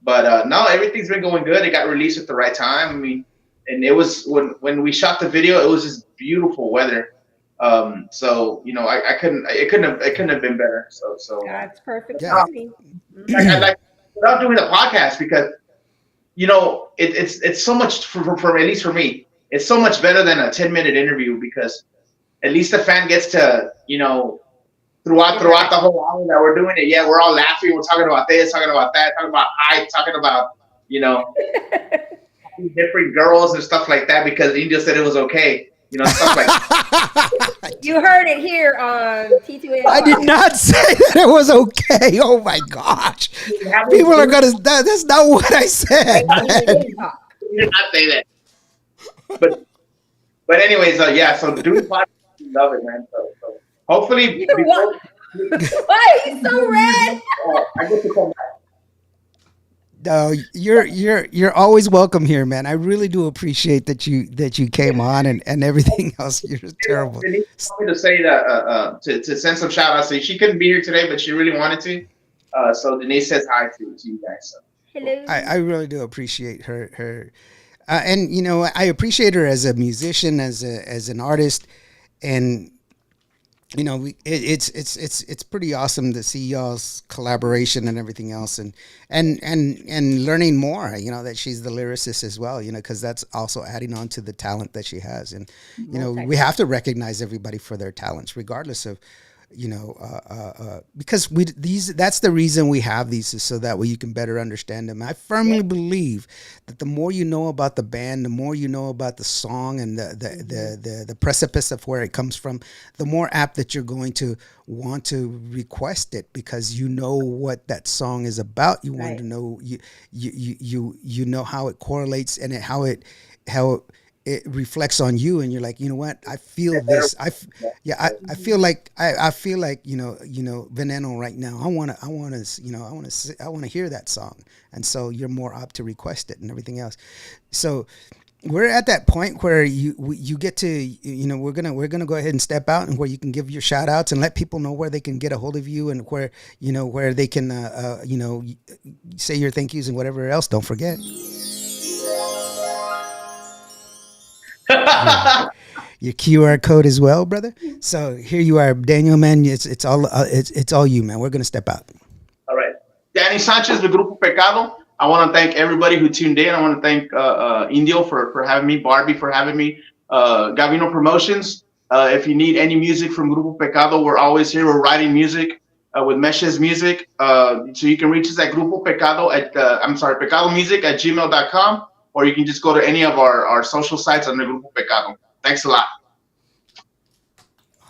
[SPEAKER 3] But no, everything's been going good. It got released at the right time. I mean, and it was when we shot the video, it was just beautiful weather. So you know, it couldn't have been better. So
[SPEAKER 2] That's perfect
[SPEAKER 1] Yeah.
[SPEAKER 2] timing.
[SPEAKER 3] I like without doing the podcast because you know it's so much for at least for me, it's so much better than a 10-minute interview because at least the fan gets to, you know, throughout the whole hour that we're doing it, yeah, we're all laughing, we're talking about this, talking about that, talking about height, talking about, you know, different girls and stuff like that because India said it was okay, you know, stuff like that.
[SPEAKER 2] You heard it here on T2M.
[SPEAKER 1] I did not say that it was okay. Oh my gosh. People are gonna. That's not what I said.
[SPEAKER 2] You
[SPEAKER 1] Man.
[SPEAKER 2] did talk.
[SPEAKER 3] You did not say that. But anyways, yeah, so doing podcast, love it, man. So hopefully
[SPEAKER 2] What? Why are you so red?
[SPEAKER 3] I get to come back.
[SPEAKER 1] No, you're always welcome here, man. I really do appreciate that you came on and everything else. You're terrible.
[SPEAKER 3] Denise told me to say that to send some shout outs. So she couldn't be here today, but she really wanted to. So Denise says hi to you guys. So.
[SPEAKER 2] Hello.
[SPEAKER 1] I really do appreciate her. And you know, I appreciate her as a musician, as an artist, and you know, it's pretty awesome to see y'all's collaboration and everything else, and learning more. You know, that she's the lyricist as well. You know, because that's also adding on to the talent that she has, and you know, we have to recognize everybody for their talents, regardless of. You know, because that's the reason we have these, is so that way you can better understand them. I firmly believe that the more you know about the band, the more you know about the song and the precipice of where it comes from, the more apt that you're going to want to request it because you know what that song is about. You want to know you know how it correlates and how it reflects on you, and you're like, you know what, I feel this. I feel like I feel like you know Veneno right now. I want to hear that song, and so you're more apt to request it and everything else. So we're at that point where you get to, you know, we're gonna go ahead and step out, and where you can give your shout outs and let people know where they can get a hold of you, and where they can you know, say your thank yous and whatever else. Don't forget. Your QR code as well, brother. So here you are, Daniel, man. It's all you, man. We're gonna step out.
[SPEAKER 3] All right, Danny Sanchez, the Grupo Pecado. I want to thank everybody who tuned in. I want to thank Indio for having me, Barbie for having me, Gavino Promotions. If you need any music from Grupo Pecado, we're always here. We're writing music. with Meshes Music. So you can reach us at Grupo Pecado pecadomusic@gmail.com, or you can just go to any of our social sites under Grupo Pecado. Thanks a lot.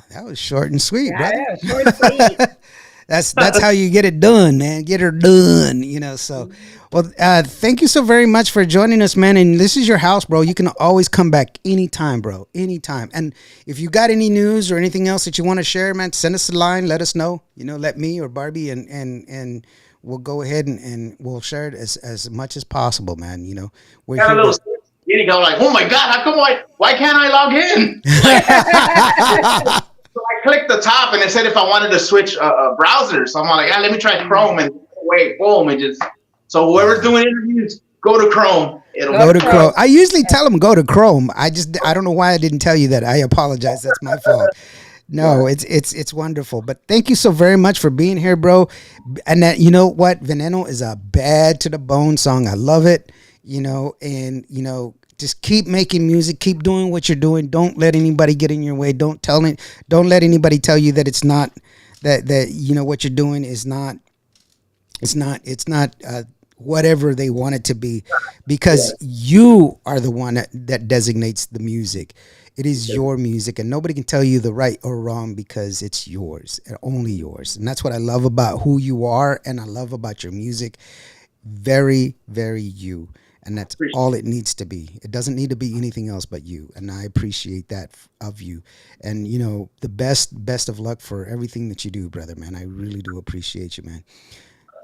[SPEAKER 1] That was short and sweet, brother.
[SPEAKER 2] Yeah, short and sweet.
[SPEAKER 1] That's how you get it done, man. Get her done, So, well, thank you so very much for joining us, man. And this is your house, bro. You can always come back anytime, bro. Anytime. And if you got any news or anything else that you want to share, man, send us a line. Let us know. Let me or Barbie and we'll go ahead and we'll share it as much as possible, man. We're
[SPEAKER 3] Got a
[SPEAKER 1] here.
[SPEAKER 3] little you go like, oh my God, how come why can't I log in? So I clicked the top and it said if I wanted to switch a browser. So I'm like, let me try Chrome, and wait, boom, it just. So whoever's doing interviews, go to Chrome. It'll
[SPEAKER 1] go to Chrome. I usually tell them go to Chrome. I don't know why I didn't tell you that. I apologize. That's my fault. No, it's wonderful. But thank you so very much for being here, bro. And that, you know what, Veneno is a bad to the bone song. I love it. Just keep making music, keep doing what you're doing. Don't let anybody get in your way. Don't let anybody tell you that it's not that what you're doing is not. It's not whatever they want it to be, because you are the one that designates the music. It is your music, and nobody can tell you the right or wrong because it's yours and only yours. And that's what I love about who you are, and I love about your music. Very, very you. And that's all it needs to be. It doesn't need to be anything else but you. And I appreciate that of you. And, the best of luck for everything that you do, brother, man. I really do appreciate you, man.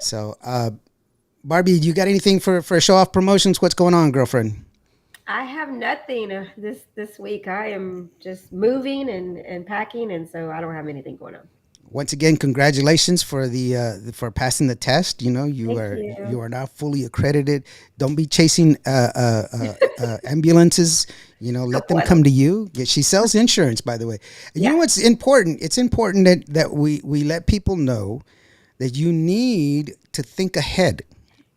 [SPEAKER 1] So, Barbie, you got anything for show off promotions? What's going on, girlfriend?
[SPEAKER 2] I have nothing this week. I am just moving and packing, and so I don't have anything going on.
[SPEAKER 1] Once again, congratulations for for passing the test. You
[SPEAKER 2] Thank
[SPEAKER 1] are
[SPEAKER 2] you.
[SPEAKER 1] now fully accredited. Don't be chasing ambulances. Let them come to you. Yeah, she sells insurance, by the way. And you know what's important? It's important that we let people know that you need to think ahead.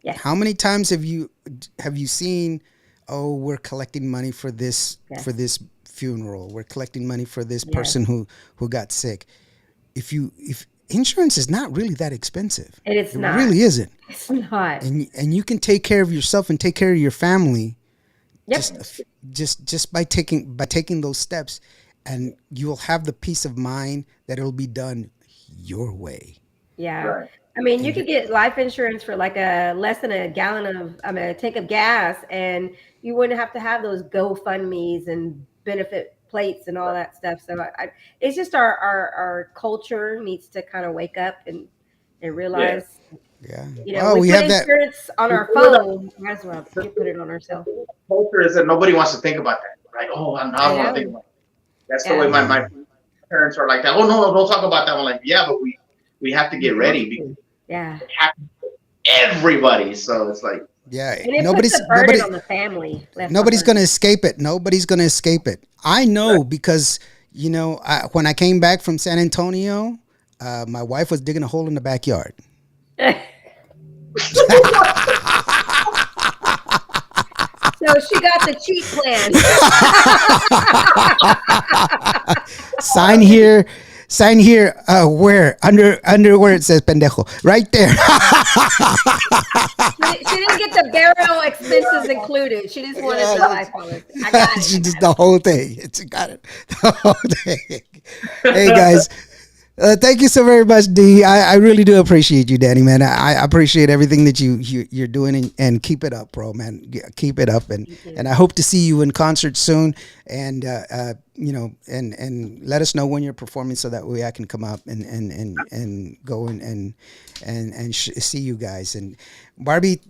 [SPEAKER 2] Yes.
[SPEAKER 1] How many times have you seen? Oh, we're collecting money for this funeral. We're collecting money for this person who got sick. If insurance is not really that expensive.
[SPEAKER 2] It
[SPEAKER 1] not. Really isn't.
[SPEAKER 2] It's not.
[SPEAKER 1] And you can take care of yourself and take care of your family.
[SPEAKER 2] Yep.
[SPEAKER 1] Just by taking those steps, and you will have the peace of mind that it'll be done your way.
[SPEAKER 2] Yeah. Right. I mean, you could get life insurance for like less than a tank of gas, and you wouldn't have to have those GoFundMe's and benefit plates and all that stuff. So it's just our culture needs to kind of wake up and realize.
[SPEAKER 1] Yeah.
[SPEAKER 2] We
[SPEAKER 1] have
[SPEAKER 2] put insurance on our phone. Might as well put it on ourselves.
[SPEAKER 3] Culture is that nobody wants to think about that. Right? Oh, I don't want to think about it. That's the way my parents are like that. Oh no, don't talk about that. I'm like, yeah, but we have to get ready because it happens to everybody. So it's like,
[SPEAKER 2] and it puts a burden on the family.
[SPEAKER 1] Nobody's going to escape it. Nobody's going to escape it. I know because, when I came back from San Antonio, my wife was digging a hole in the backyard.
[SPEAKER 2] So she got the cheap plan.
[SPEAKER 1] Sign here. Where under where it says pendejo, right there.
[SPEAKER 2] She didn't get the burial expenses included. She just wanted the life policy. I got it.
[SPEAKER 1] She just the whole thing. She got it. The whole thing. Hey guys. Thank you so very much, D. I really do appreciate you, Danny, man. I appreciate everything that you're doing, and keep it up, bro, man. Keep it up, and I hope to see you in concert soon, and and let us know when you're performing so that way I can come up and go and see you guys. And Barbie,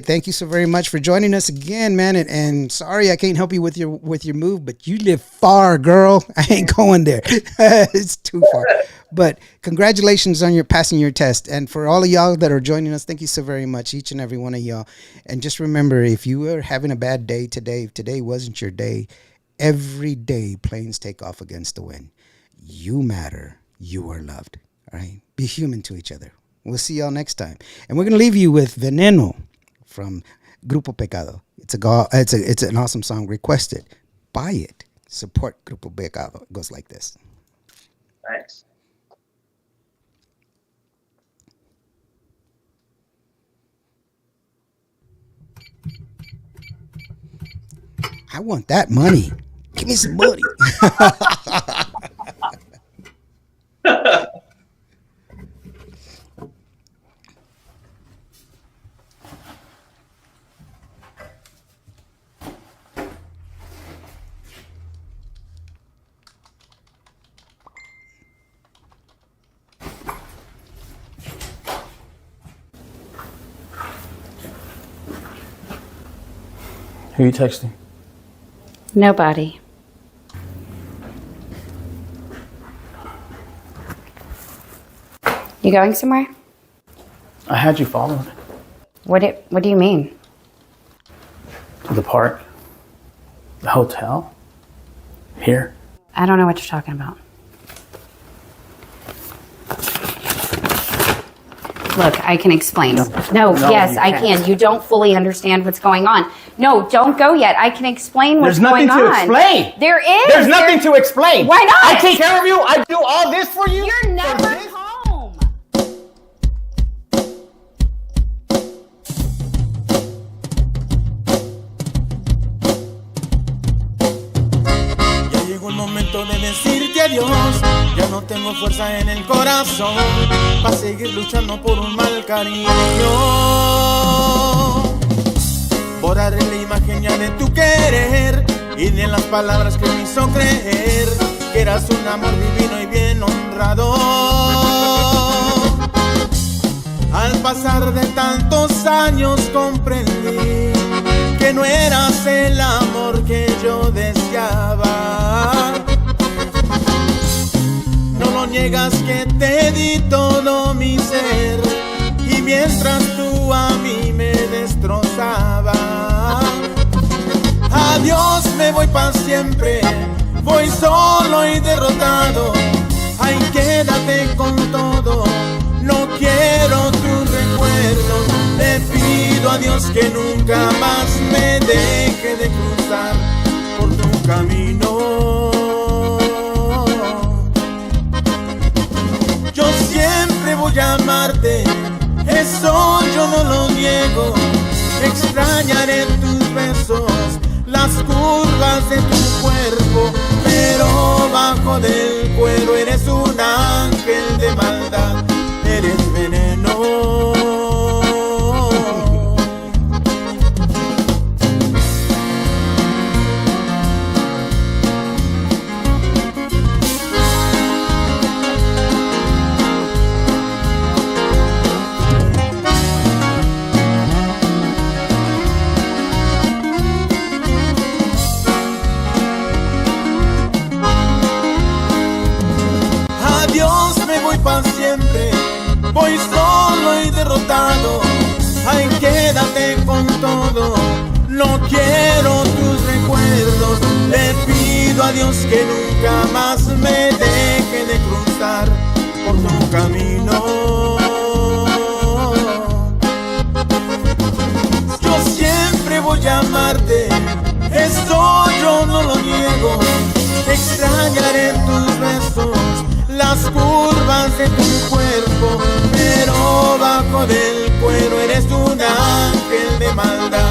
[SPEAKER 1] thank you so very much for joining us again, man. And sorry I can't help you with your move, but you live far, girl. I ain't going there. It's too far. But congratulations on your passing your test. And for all of y'all that are joining us, thank you so very much, each and every one of y'all. And just remember, if you were having a bad day today, if today wasn't your day, every day planes take off against the wind. You matter. You are loved. All right? Be human to each other. We'll see y'all next time. And we're going to leave you with Veneno from Grupo Pecado. It's an awesome song. Request it. Buy it. Support Grupo Pecado. It goes like this.
[SPEAKER 3] Thanks.
[SPEAKER 1] I want that money. Give me some money.
[SPEAKER 4] Who are you texting?
[SPEAKER 5] Nobody. You going somewhere?
[SPEAKER 4] I had you followed.
[SPEAKER 5] What do you mean?
[SPEAKER 4] To the park. The hotel. Here.
[SPEAKER 5] I don't know what you're talking about. Look, I can explain. No, yes, I can. You don't fully understand what's going on. No, don't go yet. I can explain what's going on.
[SPEAKER 4] There's nothing to explain.
[SPEAKER 5] There is.
[SPEAKER 4] There's nothing to explain.
[SPEAKER 5] Why not?
[SPEAKER 4] I take care of you. I do all this for you.
[SPEAKER 5] You're never home.
[SPEAKER 6] Ya llegó el momento de decirte adiós. Ya no tengo fuerza en el corazón para seguir luchando por un mal cariño. Borraré la imagen ya de tu querer y de las palabras que me hizo creer que eras un amor divino y bien honrado. Al pasar de tantos años comprendí que no eras el amor que yo deseaba. No lo niegas que te di todo mi ser y mientras tú a mí me destrozabas. Adiós, me voy pa' siempre, voy solo y derrotado. Ay, quédate con todo, no quiero tus recuerdos. Le pido a Dios que nunca más me deje de cruzar por tu camino. Yo siempre voy a amarte, eso yo no lo niego. Extrañaré tus besos, las curvas de tu cuerpo, pero bajo del cuero eres un ángel de maldad, eres veneno. Pa' siempre, voy solo y derrotado. Ay, quédate con todo, no quiero tus recuerdos. Le pido a Dios que nunca más me deje de cruzar por tu camino. Yo siempre voy a amarte, eso yo no lo niego. Extrañaré tus besos, las curvas de tu cuerpo, pero bajo del cuero eres un ángel de maldad.